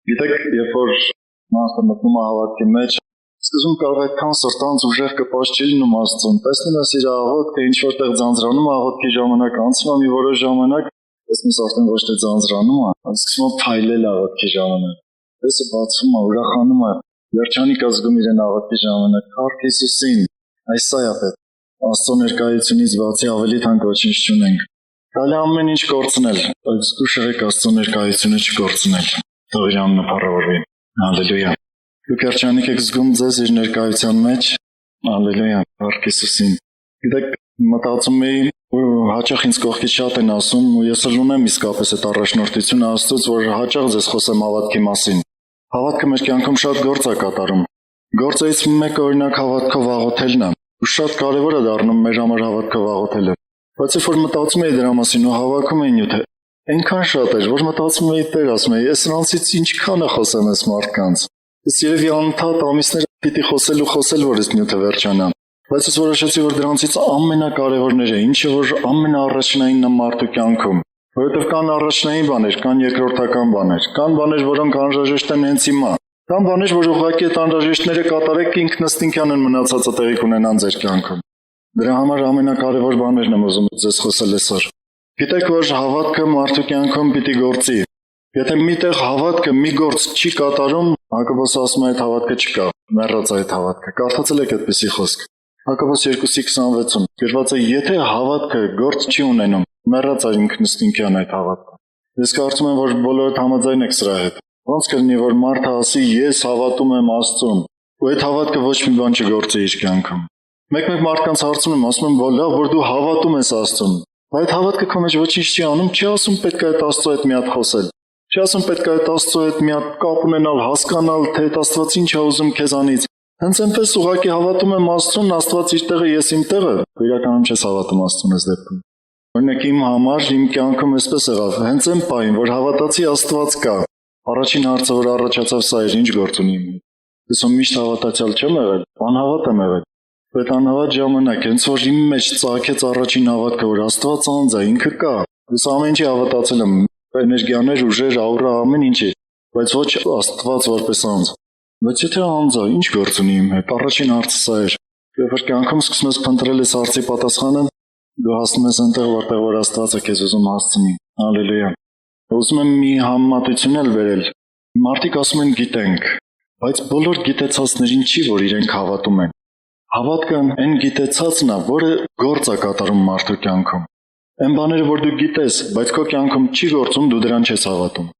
Գիտեք, երբ որ մարդը մտնում է հավատքի մեջ, սկզբում կարող է այդքան սրտանց ուժեղ կպած չի լինում Աստծուն։ Տեսնում ես իր աղոթքը ինչ որտեղ ձանձրանում աղոթքի ժամանակ, անցնում է մի որոշ ժամանակ, տեսնում ես արդեն ոչ թե ձանձրանում է, այլ սկսում է փայլել աղոթքի ժամանակ։ Տեսը բացվում է, ուրախանում է, երջանիկ է զգում իրեն աղոթքի ժամանակ։ Փառք Հիսուսին, այս սա է պետք։ Աստծո ներկայությունից բացի ավելի թանկ ոչինչ չունենք։ Կարելի է ամեն ինչ կորցնել, բայց զգուշ եղեք Աստծո ներկայությունը չկորցնել։ Թող իր անունը փառավորվի։ Հալելույա։ Դուք երջանիկ եք զգում ձեզ իր ներկայության մեջ։ Հալելույա, փառք Հիսուսին։ Գիտեք, մտածում էի, հաճախ ինձ կողքից շատ են ասում, ու ես էլ ունեմ իսկապես այդ առաջնորդությունը Աստծուց, որ հաճախ ձեզ խոսեմ հավատքի մասին։ Հավատքը մեր կյանքում շատ գործ է կատարում։ Գործերից մեկը օրինակ հավատքով աղոթելն է։ Ու շատ կարևոր է դառնում մեր համար հավատքով աղոթելը։ Բայց երբ որ մտածում էի դրա մասին ու հավաքում էի նյութը, այնքան շատ էր, որ մտածում էի Տեր ասում էի, ես նրանցից ինչքան է խոսեմ այս մարդկանց։ Ես երևի անընդհատ ամիսներ պիտի խոսել, որ այս նյութը վերջանա։ Բայց ես որոշեցի, որ դրանցից ամենակարևորները, ինչը որ ամենաառաջնայինն է մարդու կյանքում, որովհետև կան առաջնային բաներ, կան երկրորդական բաներ, կան բաներ, որոնք անհրաժեշտ են հենց հիմա, կան բաներ, որ ուղղակի այդ անհրաժեշտները կատարեք ինքնըստինքյան են մնացածը տեղի կունենան ձեր կյանքում։ Դրա համար ամենակարևոր բաներն եմ ուզում ձեզ խոսել այսօր։ Գիտեք, որ հավատքը մարդու կյանքում պիտի գործի։ Եթե միտեղ հավատքը մի գործ չի կատարում, Հակոբոսը ասում է այդ հավատքը չկա, մեռած է այդ հավատքը։ Կարդացել եք այդպիսի խոսք։ Հակոբոս 2:26-ում գրված է, եթե հավատքը գործ չի ունենում, մեռած է ինքնըստինքյան այդ հավատքը։ Ես կարծում եմ, որ բոլորդ համաձայն եք սրա հետ։ Ոնց կլինի, որ մարդը ասի, ես հավատում եմ Աստծուն, ու այդ հավատքը ոչ մի բան չգործի իր կյանքում։ Մեկ-մեկ մարդկանց հարցում եմ, ասում եմ, լավ, որ դու հավատում ես Աստծուն, բայց այդ հավատքը քո մեջ ոչինչ չի անում, չի ասում պետք է այդ Աստծո հետ մի հատ խոսել։ Չի ասում պետք է այդ Աստծո հետ մի հատ կապ ունենալ, հասկանալ, թե այդ Աստված ինչ է ուզում քեզանից։ Հենց այնպես ուղղակի հավատում եմ Աստծուն, Աստված իր տեղը, ես իմ տեղը, իրականում չես հավատում Աստծուն այս դեպքում։ Օրինակ իմ համար իմ կյանքում էսպես եղավ, հենց այն պահին, որ հավատացի Աստված կա, առաջին հարցը, որ առաջացավ, սա էր, ինչ գործ ունի իմ հետ։ Ես միշտ հավատացյալ չեմ եղել, անհավատ եմ եղել։ Այդ անհավատ ժամանակ, հենց որ իմ մեջ ծագեց առաջին հավատքը, որ Աստված անձ է, ինքը կա։ Ես ամեն ինչի հավատացել եմ, էներգիաներ, ուժեր, աուրա, ամեն ինչի, բայց ոչ Աստված որպես անձ։ Բայց եթե անձ է, ինչ գործ ունի իմ հետ։ Առաջին հարցը սա էր։ Երբ որ կյանքում սկսում ես փնտրել այս հարցի պատասխանը, դու հասնում ես այնտեղ, որտեղ որ Աստվածը քեզ ուզում հասցնի։ Հալելույա։ Ուզում եմ մի համեմատություն էլ բերել։ Մարդիկ ասում են գիտենք, բայց բոլոր գիտեցածներին չի, որ իրենք հավատում են։ Հավատքը այն գիտեցածն է, որը գործ է կատարում մարդու կյանքում։ Այն բաները, որ դու գիտես, բայց քո կյանքում չի գործում, դու դրան չես հավատում։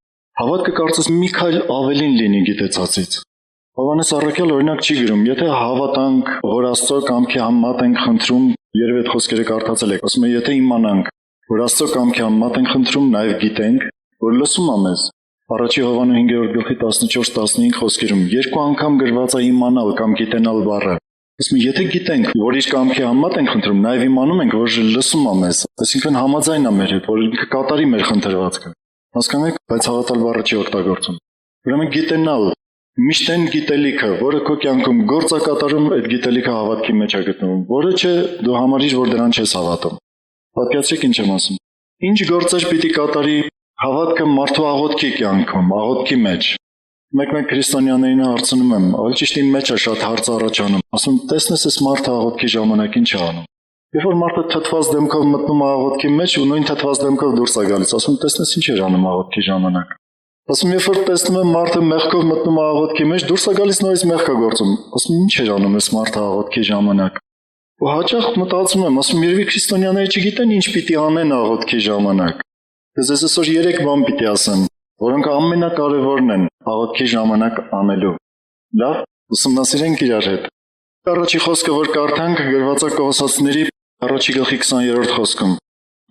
Հավատքը կարծես մի քայլ ավելին լինի գիտեցածից։ Հովհաննես առաքյալ օրինակ չի գրում, եթե հավատանք, որ Աստծո կամքի համեմատ ենք խնդրում, երբ այդ խոսքերը կարդացել եք, ասում է, եթե իմանանք, որ Աստծո կամքի համեմատ ենք խնդրում, նաև գիտենք, որ լսում է մեզ։ Առաջի Հովհաննես 5:14-15 խոսքերում երկու անգամ գրված է իմանալ կամ գիտենալ բառը։ Ասում եթե գիտենք, որ իր կամքի համեմատ ենք խնդրում, նաև իմանում ենք, որ լսում է մեզ, այսինքն համաձայն է մեր հետ, որ ինքը կատարի մեր խնդրվածքը։ Հասկանեք, բայց հավատալ բառը չի օգտագործում։ Ուրեմն գիտենալ, միշտ այն գիտելիքը, որը քո կյանքում գործ է կատարում, այդ գիտելիքը հավատքի մեջ է գտնվում, որը չէ, դու համարիր, որ դրան չես հավատում։ Պատկերացրեք ինչ եմ ասում։ Ինչ գործեր պիտի կատարի հավատքը մարդու աղոթքի կյանքում, աղոթքի մեջ։ Մեկ-մեկ քրիստոնյաներին հարցնում եմ, ավելի ճիշտ իմ մեջ է շատ հարց առաջանում։ Ասում, տեսնես այս մարդը աղոթքի ժամանակ ինչ է անում։ Երբ որ մարդը թթված դեմքով մտնում է աղոթքի մեջ ու նույն թթված դեմքով դուրս է գալիս, ասում, տեսնես ինչ էր անում աղոթքի ժամանակ։ Ասում, երբ որ տեսնում եմ մարդը մեղքով մտնում է աղոթքի մեջ, դուրս է գալիս նորից մեղք է գործում։ Ասում, ինչ էր անում այս մարդը աղոթքի ժամանակ։ Ու հաճախ մտածում եմ, ասում, երևի քրիստոնյաները չգիտեն ինչ պիտի անեն աղոթքի ժամանակ։ Ես այսօր 3 բան պիտի ասեմ, որոնք ամենակարևորն են աղոթքի ժամանակ անելու։ Լավ, ուսումնասիրենք իրար հետ։ Առաջի խոսքը, որ կարդանք, գրված է Կողոսացիների 1:20 խոսքում։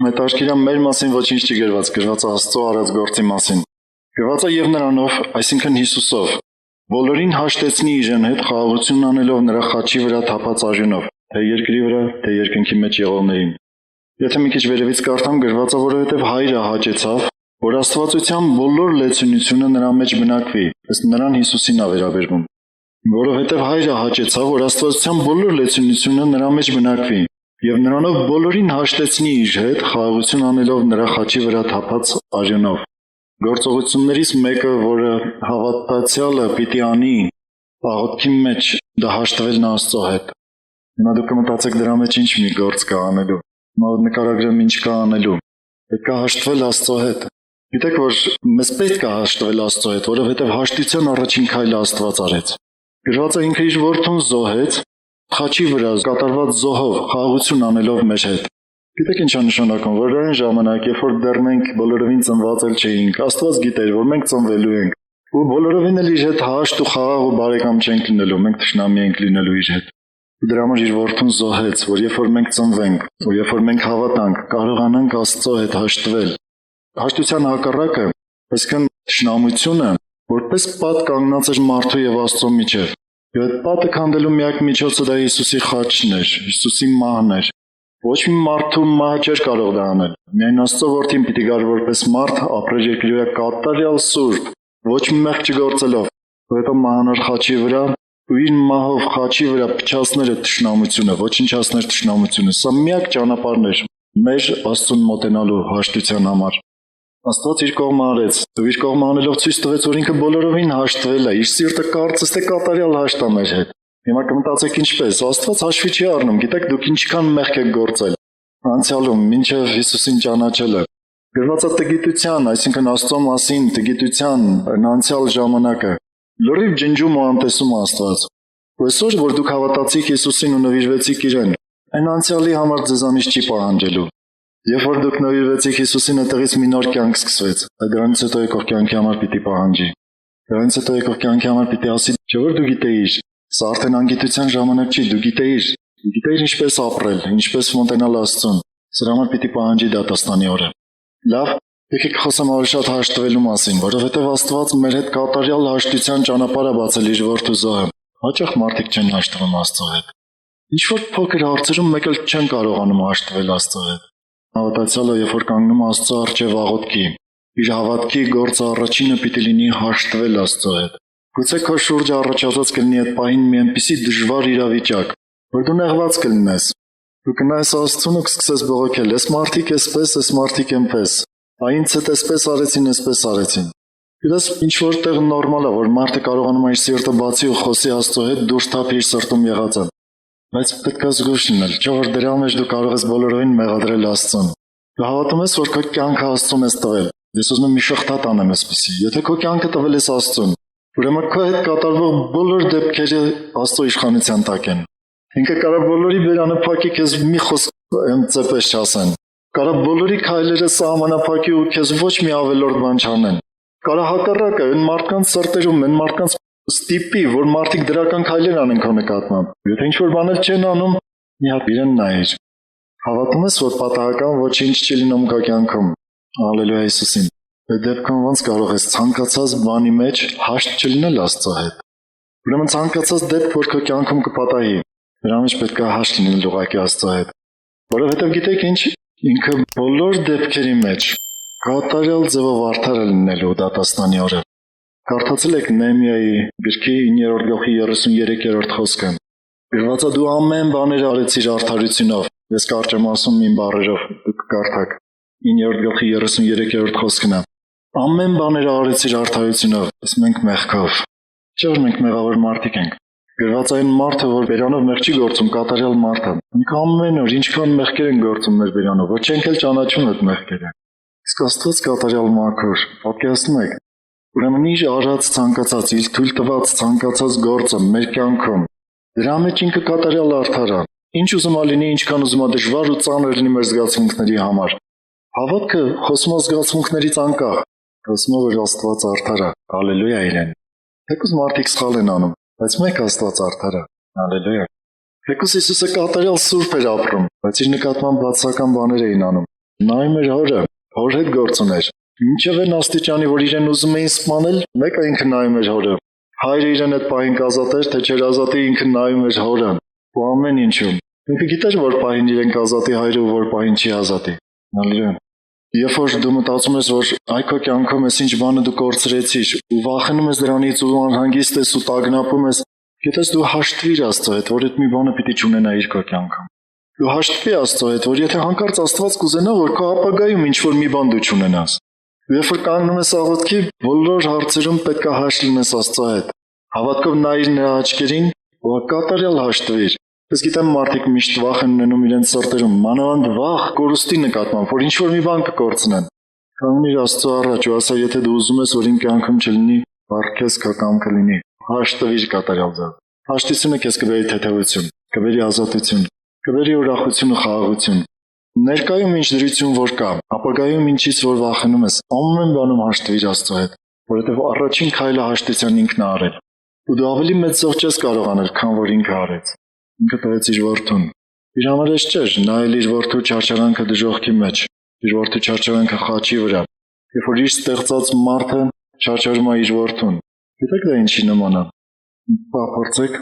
Հետաքրքիր է, մեր մասին ոչինչ չի գրված, գրված է Աստծո արած գործի մասին։ Գրված է եւ նրանով, այսինքն Հիսուսով, բոլորին հաշտեցնի իրեն հետ խաղաղություն անելով նրա խաչի վրա թափած արյունով, թե երկրի վրա, թե երկնքի մեջ եղողներին։ Եթե մի քիչ վերևից կարդամ, գրված է, որովհետև Հայրը հաճեցավ, որ աստվածության բոլոր լեցունությունը նրա մեջ բնակվի, ըստ նրան Հիսուսին է վերաբերվում։ Որովհետև Հայրը հաճեցավ, որ աստվածության բոլոր լեցունությունը նրա մեջ բնակվի, եւ նրանով բոլորին հաշտեցնի իր հետ խաղաղություն անելով նրա խաչի վրա թափած արյունով։ Գործողություններից մեկը, որը հավատացյալը պիտի անի, աղոթքի մեջ դա հաշտվելն Աստծո հետ։ Հիմա դուք կմտածեք դրա մեջ ինչ մի գործ կա անելու։ Հիմա նկարագրեմ ինչ կա անելու։ Պետք է հաշտվել Աստծո հետ։ Գիտեք, որ մեզ պետք է հաշտվել Աստծո հետ, որովհետև հաշտության առաջին քայլը Աստված արեց։ Գրված է ինքը իր որդուն զոհեց, խաչի վրա կատարված զոհով, խաղաղություն անելով մեր հետ։ Գիտեք ինչ է նշանակում, որ այն ժամանակ, երբ որ դեռ մենք բոլորովին ծնված էլ չէինք, Աստված գիտեր, որ մենք ծնվելու ենք, ու բոլորովին էլ իր հետ հաշտ ու խաղաղ ու բարեկամ չենք լինելու, մենք թշնամի ենք լինելու իր հետ։ Ու դրա համար իր որդուն զոհեց, որ երբ որ մենք ծնվենք, ու երբ որ մենք հավատանք, կարողանանք Աստծո հետ հաշտվել։ Հաշտության հակառակը, այսինքն թշնամությունը, որպես պատ կանգնած էր մարդու եւ Աստծո միջև։ Եվ այդ պատը քանդելու միակ միջոցը դա Հիսուսի խաչն էր, Հիսուսի մահն էր։ Ոչ մի մարդու մահը չէր կարող դա անել։ Միայն Աստծո որդին պիտի գար որպես մարդ, ապրեր երկրի վրա կատարյալ սուրբ, ոչ մի մեղք չգործելով։ Որովհետեւ մահանար խաչի վրա ու իր մահով խաչի վրա փչացներ այդ թշնամությունը, ոչնչացներ թշնամությունը։ Սա միակ ճանապարհն էր մեր Աստծուն մոտենալու հաշտության համար։ Աստված իր կողմը արեց, ու իր կողմը անելով ցույց տվեց, որ ինքը բոլորովին հաշտվել է, իր սիրտը կարծես թե կատարյալ հաշտ է մեր հետ։ Հիմա կմտածեք ինչպես, Աստված հաշվի չի առնում, գիտեք դուք ինչքան մեղք եք գործել անցյալում, մինչև Հիսուսին ճանաչելը։ Գրված է տգիտության, այսինքն Աստծո մասին տգիտության անցյալ ժամանակը։ Լրիվ ջնջում ու անտեսում Աստված։ Այսօր որ դուք հավատացիք Հիսուսին ու նվիրվեցիք իրեն, այն անցյալի համար ձեզանից չի պահանջելու։ Երբ որ դուք նվիրվեցիք Հիսուսին, այդտեղից մի նոր կյանք սկսվեց։ Դրանից հետո եկող կյանքի համար պիտի պահանջի։ Դրանից հետո եկող կյանքի համար պիտի ասի, չէ՞ որ դու գիտեիր, սա արդեն անգիտության ժամանակ չի, դու գիտեիր ինչպես ապրել, ինչպես մոտենալ Աստծուն։ Սրա համար պիտի պահանջի դատաստանի օրը։ Լավ, եկեք խոսեմ ավելի շատ հաշտվելու մասին, որովհետև Աստված մեր հետ կատարյալ հաշտության ճանապարհ է բացել իր որդու զոհը։ Հաճախ մարդիկ չեն հաշտվում Աստծո հետ։ Ինչ որ փոքր հարցերում մեկ էլ չեն կարողանում հաշտվել Աստծո հետ։ Հավատացյալը, երբ որ կանգնում Աստծո առջև աղոթքի, իր հավատքի գործը առաջինը պիտի լինի հաշտվել Աստծո հետ։ Գուցե քո շուրջը առաջացած կլինի այդ պահին մի այնպիսի դժվար իրավիճակ, որ դու նեղված կլինես։ Դու կնայես Աստծուն ու կսկսես բողոքել, «Էս մարդիկ էսպես, էս մարդիկ էնպես, այնց հետ էսպես արեցին, էսպես արեցին»։ Գիտես, ինչ որտեղ նորմալ է, որ մարդը կարողանում է իր սիրտը բացի ու խոսի Աստծո հետ, դուրս թափի իր սրտում եղածը։ Բայց պետք է զգույշ լինել, չէ՞ որ դրա մեջ դու կարող ես բոլորովին մեղադրել Աստծուն։ Դու հավատում ես, որ քո կյանքը Աստծուն ես տվել։ Ես ուզում եմ մի շղթա տանեմ այսպեսի։ Եթե քո կյանքը տվել ես Աստծուն, ուրեմն քո հետ կատարվող բոլոր դեպքերը Աստծո իշխանության տակ են։ Ինքը կարող բոլորի բերանը փակի, քեզ մի խոսք ծեպես չասեն։ Կարող բոլորի քայլերը սահմանափակի ու քեզ ոչ մի ավելորդ բան չանեն։ Կարող հակառակը, այն մարդկանց սրտերում, այն մարդկանց ստիպի, որ մարդիկ դրական քայլեր անեն քո նկատմամբ։ Եթե ինչ-որ բաներ չեն անում, մի հատ իրեն նայիր։ Հավատում ես, որ պատահական ոչինչ չի լինում քո կյանքում։ Հալելույա Հիսուսին։ Այդ դեպքում ոնց կարող ես ցանկացած բանի մեջ հաշտ չլինել Աստծո հետ։ Ուրեմն ցանկացած դեպք, որ քո կյանքում կպատահի, դրա մեջ պետք է հաշտ լինել ուղղակի Աստծո հետ։ Որովհետև գիտեք ինչ, ինքը բոլոր դեպքերի մեջ կատարյալ ձևով արդար է լինելու դատաստանի օրը։ Կարդացել եք Նեհեմիայի գրքի 9-րդ գլխի 33-րդ խոսքը։ Գրված է դու ամեն բաները արեցիր արդարությունով։ Ես կարճ եմ ասում իմ բառերով, դուք կարդաք։ 9-րդ գլխի 33-րդ խոսքն է։ Ամեն բաները արեցիր արդարությունով, իսկ մենք մեղքով։ Չէ՞ որ մենք մեղավոր մարդիկ ենք։ Գրված այն մարդը, որ բերանով մեղք չի գործում, կատարյալ մարդը։ Ինքը ամեն օր ինչքան մեղքեր են գործում մեր բերանով, որ չենք էլ ճանաչում այդ մեղքերը։ Իսկ Աստված կատարյալ մաքուր, պատկերացնում եք։ Ուրեմն իր արած ցանկացած, իր թույլ տված ցանկացած գործը մեր կյանքում, դրա մեջ ինքը կատարյալ արդար է։ Ինչ ուզում լինի, ինչքան ուզում դժվար ու ծանր լինի մեր զգացմունքների համար։ Հավատքը խոսում է զգացմունքներից անկախ, խոսում է, որ Աստված արդար է։ Հալելույա իրեն։ Թեկուզ մարդիկ սխալ են անում, բայց մեկ Աստված արդար է։ Հալելույա։ Թեկուզ Հիսուսը կատարյալ սուրբ էր ապրում, բայց իր նկատմամբ բացական բաներ էին անում։ Նայում էր հորը, հոր հետ գործ ուներ։ Մինչև այն աստիճանի, որ իրեն ուզում էին սպանել, մեկը ինքը նայում էր հորը։ Հայրը իրեն այդ պահին կազատեր, թե չէր ազատի, ինքը նայում էր հորը։ Ու ամեն ինչում։ Ինքը գիտեր, որ պահին իրեն կազատի հայրը ու որ պահին չի ազատի։ Հալելույա։ Երբ որ դու մտածում ես, որ այ քո կյանքում ես ինչ բանը դու կորցրեցիր ու վախենում ես դրանից ու անհանգիստ ես ու տագնապում ես, գիտես դու հաշտվիր Աստծո հետ, որ այդ մի բանը պիտի չունենայիր քո կյանքում։ Դու հաշտվի Աստծո հետ, որ եթե հանկարծ Աստված կուզենա, որ քո ապագայում ինչ որ մի բան դու չունենաս, Երբ որ կանգնում ես աղոթքի, բոլոր հարցերում պետք է հաշտ լինես Աստծո հետ։ Հավատքով նայիր նրա աչքերին, ու կատարյալ հաշտվիր։ Ես գիտեմ մարդիկ միշտ վախ են ունենում իրենց սրտերում, մանավանդ վախ կորուստի նկատմամբ, որ ինչ-որ մի բան կկորցնեն։ Կանգնիր Աստծո առաջ ու ասա, եթե դու ուզում ես, որ իմ կյանքում չլինի, բարքես քո կամքը լինի։ Հաշտվիր կատարյալ ձև։ Հաշտությունը քեզ կբերի թեթևություն, կբերի ազատություն, կբերի ուրախություն ու խաղաղություն։ Ներկայում ինչ դրություն որ կա, ապագայում ինչից որ վախենում ես, ամեն բանում հաշտվիր Աստծո հետ, որովհետև առաջին քայլը հաշտության ինքն է արել։ Ու դու ավելի մեծ զոհ չես կարող անել, քան որ ինքը արեց։ Ինքը տվեց իր որդուն։ Իր համար էս չէր, նայել իր որդու չարչարանքը դժոխքի մեջ, իր որդու չարչարանքը խաչի վրա։ Երբ որ իր ստեղծած մարդը չարչարում է իր որդուն, գիտեք դա ինչի նման է։ Փորձեք,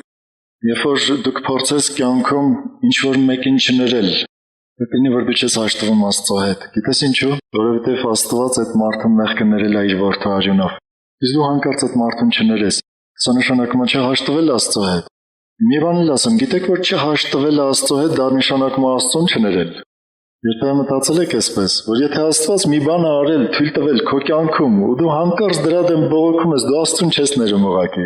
երբ որ դուք փորձես կյանքում ինչ որ մեկին չներել, Պետք որ դու չես հաշտվում Աստծո հետ։ Գիտես ինչու։ Որովհետև Աստված այդ մարդուն մեղքը ներել է իր որդու արյունով։ Իսկ դու հանկարծ այդ մարդուն չներես։ Սա նշանակում է չհաշտվել Աստծո հետ։ Մի բան էլ ասեմ, գիտեք որ չհաշտվել Աստծո հետ դա նշանակում է Աստծուն չներել։ Երբեմն մտածել եք այսպես, որ եթե Աստված մի բան արել, թույլ տվել քո կյանքում, ու դու հանկարծ դրա դեմ բողոքում ես, դու Աստծուն չես ներում ուղղակի։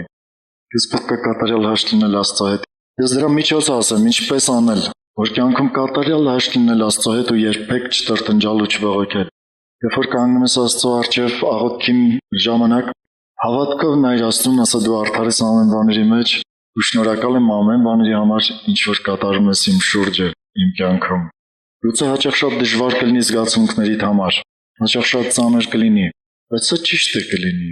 Ես պետք է կատարյալ հաշտ լինել Աստծո հետ։ Ես դրա միջոցը ասեմ, ինչպես անել, որ կյանքում կատարյալ հաշտ լինել Աստծո հետ ու երբեք չտրտնջալ ու չբողոքել։ Երբ որ կանգնում ես Աստծո առջև աղոթքի ժամանակ, հավատքով նայր Աստծուն, ասա դու արդար ես ամեն բաների մեջ, ու շնորհակալ եմ ամեն բաների համար, ինչ որ կատարում ես իմ շուրջը, իմ կյանքում։ Լույսը հաճախ շատ դժվար կլինի զգացմունքներիդ համար, հաճախ շատ ծանր կլինի, բայց սա ճիշտ է կլինի։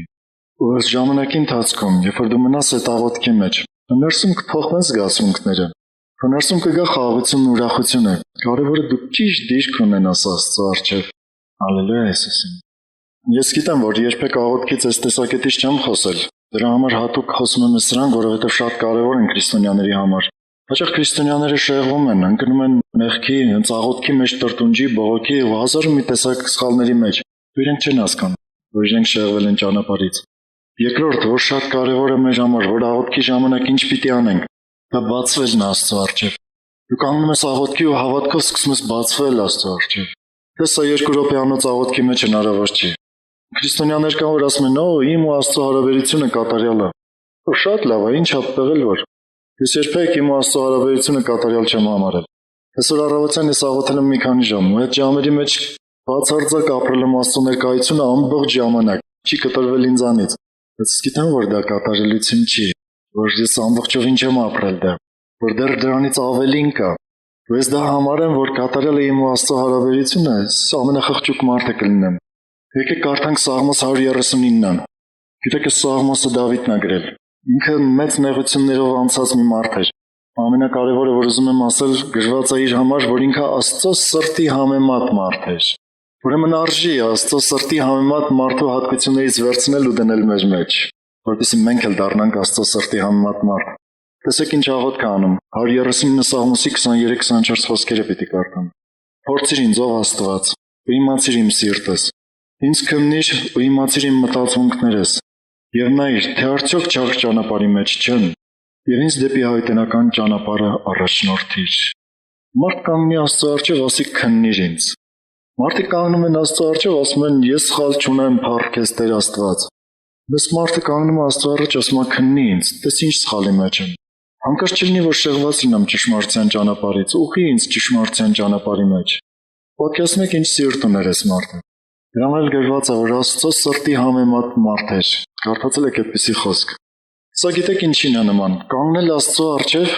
Ու այս ժամանակի ընթացքում, երբ որ դու մնաս այդ աղոթքի մեջ, ներսում կփոխվեն զգացմունքները, ներսում կգա խաղաղությունն ու ուրախությունը։ Կարևորը դու ճիշտ դիրք ունենաս Աստծո առջև։ Հալելույա Հիսուսին։ Ես գիտեմ, որ երբեք աղոթքից այս տեսակետից չեմ խոսել։ Դրա համար հատուկ խոսում եմ սրանք, որովհետև շատ կարևոր են քրիստոնյաների համար։ Հաճախ քրիստոնյաները շեղվում են, ընկնում են մեղքի, հենց աղոթքի մեջ տրտունջի, բողոքի ու հազար ու մի տեսակ սխալների մեջ։ Ու իրենք չեն հասկանում, որ իրենք շեղվել են ճանապարհից։ Երկրորդ, որ շատ կարևոր է մեր համար, որ աղոթքի ժամանակ ինչ պիտի անենք, դա բացվելն Աստծո առջև։ Դու կանգնում ես աղոթքի ու հավատքով սկսում ես բացվել Աստծո առջև։ Դա սա 2 րոպեանոց աղոթքի մեջ հնարավոր չի։ Քրիստոնյաներ կան, որ ասում են, «Օ, իմ ու Աստծո հարաբերությունը կատարյալ է»։ Ու շատ լավ է, ինչ ապտեղել որ։ Ես երբեք իմ ու Աստծո հարաբերությունը կատարյալ չեմ համարել։ Այսօր առավոտյան ես աղոթել եմ մի քանի ժամ, ու այդ ժամերի մեջ բացարձակ ապրել եմ Աստծո ներկայությունը ամբողջ ժամանակ։ Չի կտրվել ինձանից։ Բայց ես գիտեմ, որ դա կատարելություն չի, որ ես ամբողջովին չեմ ապրել դա, որ դեռ դրանից ավելին կա։ Ու ես դա համարեմ, որ կատարյալ է իմ ու Աստծո հարաբերությունը, ամենախղճուկ մարդը կլինեմ։ Եկեք կարդանք Սաղմոս 139-ն։ Գիտեք, այս Սաղմոսը Դավիթն է գրել։ Ինքը մեծ նեղություններով անցած մի մարդ էր։ Ամենակարևորը, որ ուզում եմ ասել, գրված է իր համար, որ ինքը Աստծո սրտի համեմատ մարդ էր։ Ուրեմն արժի Աստծո սրտի համեմատ մարդու հատկություններից վերցնել ու դնել մեր մեջ, որպեսզի մենք էլ դառնանք Աստծո սրտի համեմատ մարդ։ Տեսեք ինչ աղոթք է անում։ 139 Սաղմոսի 23-24 խոսքերը պիտի կարդամ։ Փորձիր ինձ ով Աստված, ու իմացիր իմ սիրտս։ Ինձ քննիր ու իմացիր իմ մտածմունքներս։ Եվ նայիր, թե արդյոք չար ճանապարհի մեջ չեմ, եւ ինձ դեպի հայտնական ճանապարհը առաջնորդիր։ Մարդ կանգնի Աստծո առջև, ասի քննիր ինձ։ Մարդիկ կանգնում են Աստծո առջև, ասում են ես սխալ չունեմ, փառք ես Տեր Աստված։ Բայց մարդը կանգնում է Աստծո առջև, ասում է քննի ինձ, տես ինչ սխալի մեջ եմ։ Հանկարծ չլինի, որ շեղված լինեմ ճշմարտության ճանապարհից, ուղղի ինձ ճշմարտության ճանապարհի մեջ։ Պատկերացնում եք ինչ սիրտ ուներ այս մարդը։ Դրան էլ գրված է, որ Աստծո սրտի համեմատ մարդ էր։ Կարդացել եք այդպիսի խոսք։ Սա գիտեք ինչին է նման։ Կանգնել Աստծո առջև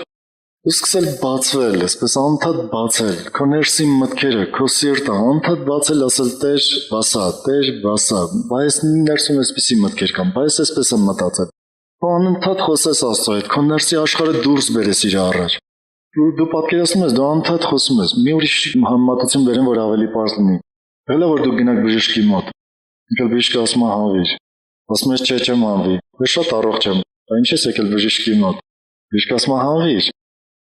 ու սկսել բացվել, այսպես անընդհատ բացել, քո ներսի մտքերը, քո սիրտը անընդհատ բացել, ասել Տեր, բասա, Տեր, բասա։ Բայց ներսում էսպիսի մտքեր կան, բայց այսպես եմ մտածել։ Ու անընդհատ խոսես Աստծո հետ, քո ներսի աշխարհը դուրս բերես իր առաջ։ Դու պատկերացնում ես, դու անընդհատ խոսում ես։ Մի ուրիշ համեմատություն բերեմ, որ ավելի պարզ լինի։ Հələ որ դու գնաք բժշկի մոտ։ Եկել բժիշկը ասում է հանվիր։ Ասում ես չէ, չեմ հանվի։ Ես շատ առողջ եմ։ Բայց ինչ ես եկել բժշկի մոտ։ Բժիշկը ասում է հանվիր։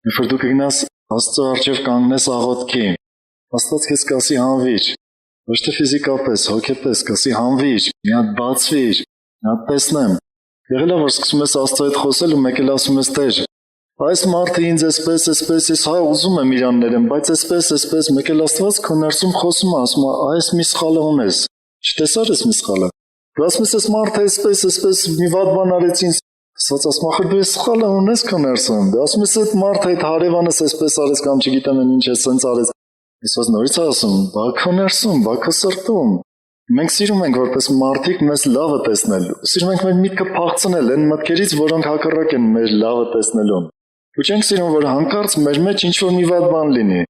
Երբ որ դու կգնաս Աստծո առջև կանգնես աղոթքի, Աստված քեզ կասի հանվիր։ Ոչ թե ֆիզիկապես, հոգեպես կասի հանվիր, մի հատ բացվիր, մի հատ տեսնեմ։ Եղել է որ սկսում ես Աստծո հետ խոսել ու մեկ էլ ասում ես Տեր, այս մարդը ինձ էսպես, ես հա ուզում եմ իրան ներեմ, բայց էսպես, մեկ էլ Աստված քո ներսում խոսում է, ասում է այս մի սխալը ունես։ Չտեսար ես մի սխալը։ Դու ասում ես մարդը այսպես մի վատ բան արեցին։ Ասած ասում ախր դու ես սխալը ունես քո ներսում։ Դու ասում ես այդ մարդը այդ հարևանս այսպես արեց կամ չգիտեմ ինչ է սենց արեց։ Այսպես նորից ասում, բա քո ներսում, բա քո սրտում։ Մենք սիրում ենք որպես մարդիկ մեզ լավը տեսնել։ Սիրում ենք մեր միտքը փախցնել այն մտքերից, որոնք հակառակ են մեր լավը տեսնելուն։ Ու չենք սիրում, որ հանկարծ մեր մեջ ինչ-որ մի վատ բան լինի։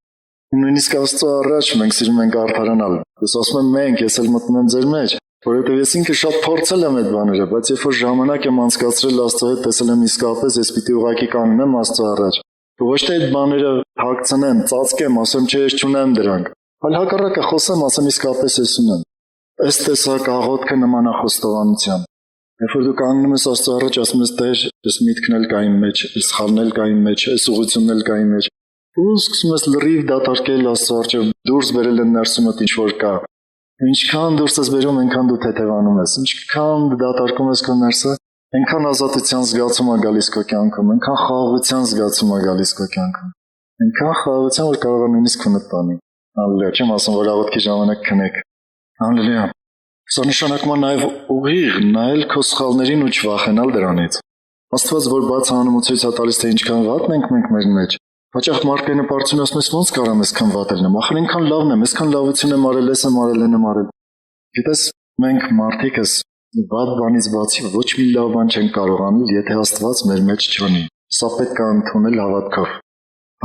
Նույնիսկ Աստծո առաջ մենք սիրում ենք արդարանալ։ Ես ասում եմ մենք, ես էլ մտնում եմ ձեր մեջ, որովհետև ես ինքը շատ փորձել եմ այդ բաները, բայց երբ որ ժամանակ եմ անցկացրել Աստծո հետ, տեսել եմ իսկապես ես պիտի ուղղակի կանգնեմ Աստծո առաջ։ Ոչ թե այդ բաները հագցնեմ, ծածկեմ, ասեմ չէ, ես չունեմ դրանք, այլ հակառակը խոսեմ, ասեմ իսկապես ես ունեմ։ Ըստ տեսակ աղոթքը նման է խոստովանության։ Երբ որ դու կանգնում ես Աստծո առաջ, ասում ես Տեր, ես միտքն էլ կա իմ մեջ, ես սխալն էլ կա իմ մեջ, ես ուղղությունն էլ կա իմ մեջ։ Ու սկսում ես լրիվ դատարկել Աստծո առաջ, դուրս բերել են ներսումդ ինչ որ կա։ Ինչքան դուրս ես բերում, այնքան դու թեթևանում ես։ Ինչքան դատարկում ես քո ներսը, այնքան ազատության զգացում է գալիս քո կյանքում, այնքան խաղաղության զգացում է գալիս քո կյանքում։ Այնքան խաղաղության, որ կարող է նույնիսկ քնդ տանի։ Հալելույա, չեմ ասում, որ աղոթքի ժամանակ քնեք։ Հալելույա։ Սա նշանակում է նաև ուղիղ նայել քո սխալներին ու չվախենալ դրանից։ Աստված որ բաց անում ու ցույց է տալիս, թե ինչքան վատն ենք մենք մեր մեջ։ Հաճախ մարդկային պարծուն ասում ես ոնց կարամ այսքան վատ լինեմ, ախր ինքան լավն եմ, այսքան լավություն եմ արել, ես եմ արել, եմ արել։ Գիտես, մենք մարդիկս վատ բանից բացի ոչ մի լավ բան չենք կարող անել, եթե Աստված մեր մեջ չանի։ Սա պետք է ընդունել հավատքով։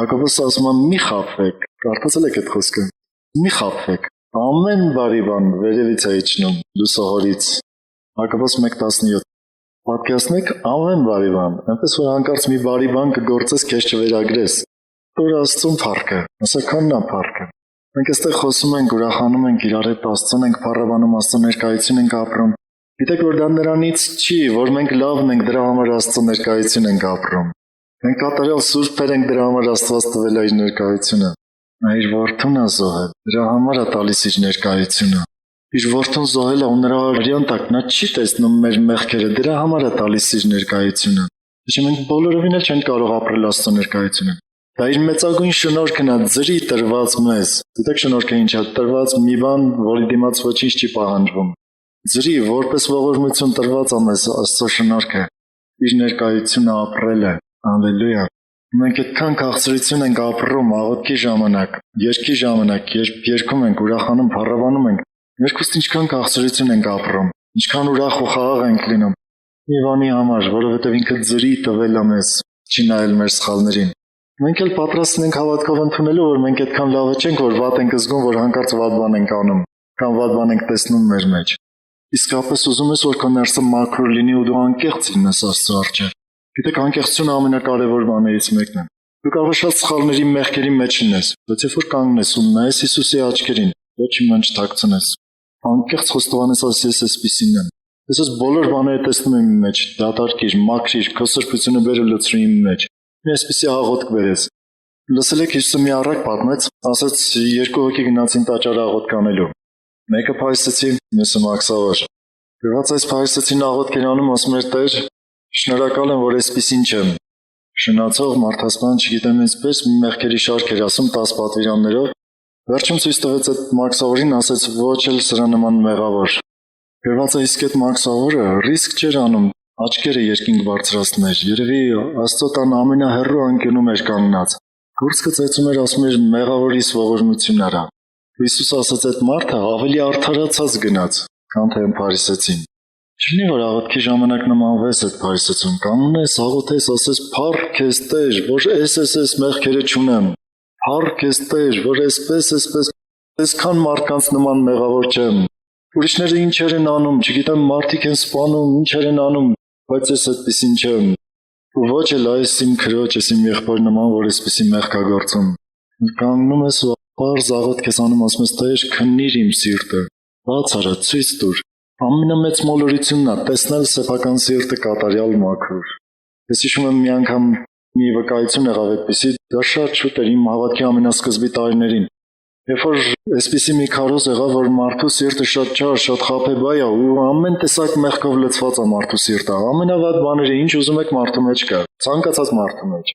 Հակոբոս ասում է՝ մի խաբվեք, կարդացել եք այդ խոսքը։ Մի խաբվեք։ Ամեն բարի բան վերևից է իջնում, լուսողորից։ Հակոբոս 1:17։ Պատկերացնեք ամեն բարի բան, այնպես որ հանկարծ մի բարի բան կգործես, քեզ չվերագրես։ Որ Աստծուն փառքը, ասա քանն է փառքը։ Մենք այստեղ խոսում ենք, ուրախանում ենք, իրար հետ Աստծուն ենք փառաբանում, Աստծո ներկայություն ենք ապրում։ Գիտեք, որ դա նրանից չի, որ մենք լավն ենք, դրա համար Աստծո ներկայություն ենք ապրում։ Մենք կատարյալ սուրբեր ենք, դրա համար Աստված տվել է իր ներկայությունը։ Նա իր որդուն է զոհել, դրա համար է տալիս իր ներկայությունը։ Իր որդուն զոհել է ու նրա արյան տակ նա չի տեսնում մեր մեղքերը, դրա համար է տալիս իր ներկայությունը։ Իսկ մենք բոլորովին էլ չենք կարող ապրել Աստծո ներկայությունը։ Դա իր մեծագույն շնորհքն է ձրի տրված մեզ։ Գիտեք շնորհքը ինչ է, տրված մի բան, որի դիմաց ոչինչ չի պահանջվում։ Ձրի որպես ողորմություն տրված է մեզ Աստծո շնորհքը։ Իր ներկայությունը ապրել է։ Հալելույա։ Մենք այդքան քաղցրություն ենք ապրում աղոթքի ժամանակ, երգի ժամանակ, երբ երգում ենք, ուրախանում, փառաբանում ենք, ներքուստ ինչքան քաղցրություն ենք ապրում, ինչքան ուրախ ու խաղաղ ենք լինում։ Մի բանի համար, որովհետև ինքը ձրի տվել է մեզ, չի նայել մեր սխալներին։ Մենք էլ պատրաստ ենք հավատքով ընդունելու, որ մենք այդքան լավը չենք, որ վատ ենք զգում, որ հանկարծ վատ բան ենք անում, կամ վատ բան ենք տեսնում մեր մեջ։ Իսկապես ուզում ես, որ քո ներսը մաքուր լինի ու դու անկեղծ լինես Աստծո առջև։ Գիտեք, անկեղծությունը ամենակարևոր բաներից մեկն է։ Դու կարող ես շատ սխալների մեղքերի մեջ լինես, բայց երբ որ կանգնես ու նայես Հիսուսի աչքերին, ոչինչ ման չթաքցնես։ Անկեղծ խոստովանես, ասես ես էսպիսին եմ։ Ես բոլոր բաները տեսնում եմ իմ մեջ, դատարկիր, մաքրիր, քո սրբությունը բեր ու լցրի իմ մեջ։ Մի էսպիսի աղոթք բերես։ Լսել եք Հիսուսը մի առակ պատմեց, ասաց երկու հոգի գնացին տաճար աղոթք անելու։ Մեկը փայսեցի, մյուսը մաքսավոր։ Գրված այս փայսեցին աղոթքեր անում, ասում էր Տեր, շնորհակալ եմ, որ էսպիսին չեմ։ Շնացող մարդասպան չգիտեմ ինչպես մի մեղքերի շարք էր ասում 10 պատվիրաններով։ Վերջում ցույց տվեց այդ մաքսավորին, ասաց ոչ էլ սրա նման մեղավոր։ Գրված է իսկ այդ մաքսավորը ռիսկ չէր անում, աչքերը երկինք բարձրացներ, երևի Աստծո տան ամենահեռու անկյունում էր կանգնած։ Գործքը ծեծում էր, ասում էր մեղավորիս ողորմություն արա։ Հիսուս ասաց այդ մարդը ավելի արդարացած գնաց, քան թե փարիսեցին։ Չլինի որ աղոթքի ժամանակ նմանվես այդ փարիսեցուն, կանգնես, աղոթես, ասես փառք քեզ Տեր, որ էս մեղքերը չունեմ։ Փառք քեզ Տեր, որ այսպես այսքան մարդկանց նման մեղավոր չեմ։ Ուրիշները ինչեր են անում, չգիտեմ, մարդիկ են սպանում, ինչեր են անում, բայց ես այդպեսին չեմ։ Ու ոչ էլ այս իմ քրոջ, այս իմ եղբոր նման, որ այսպեսի մեղք կա գործում։ Կանգնում ես ու պարզ աղոթք ես անում, ասում ես Տեր, քննիր իմ սիրտը, բաց արա, ցույց տուր։ Ամենամեծ մոլորությունն է տեսնել սեփական սիրտը կատարյալ մաքուր։ Ես հիշում եմ մի անգամ մի վկայություն եղավ այդպեսի, դա շատ շուտ էր իմ հավատքի ամենասկզբի տարիներին։ Երբ որ այսպեսի մի քարոզ եղավ, որ մարդու սիրտը շատ չար, շատ խաբեբայ է ու ամեն տեսակ մեղքով լցված է մարդու սիրտը։ Ամենավատ բաները ինչ ուզում եք մարդու մեջ կա, ցանկացած մարդու մեջ։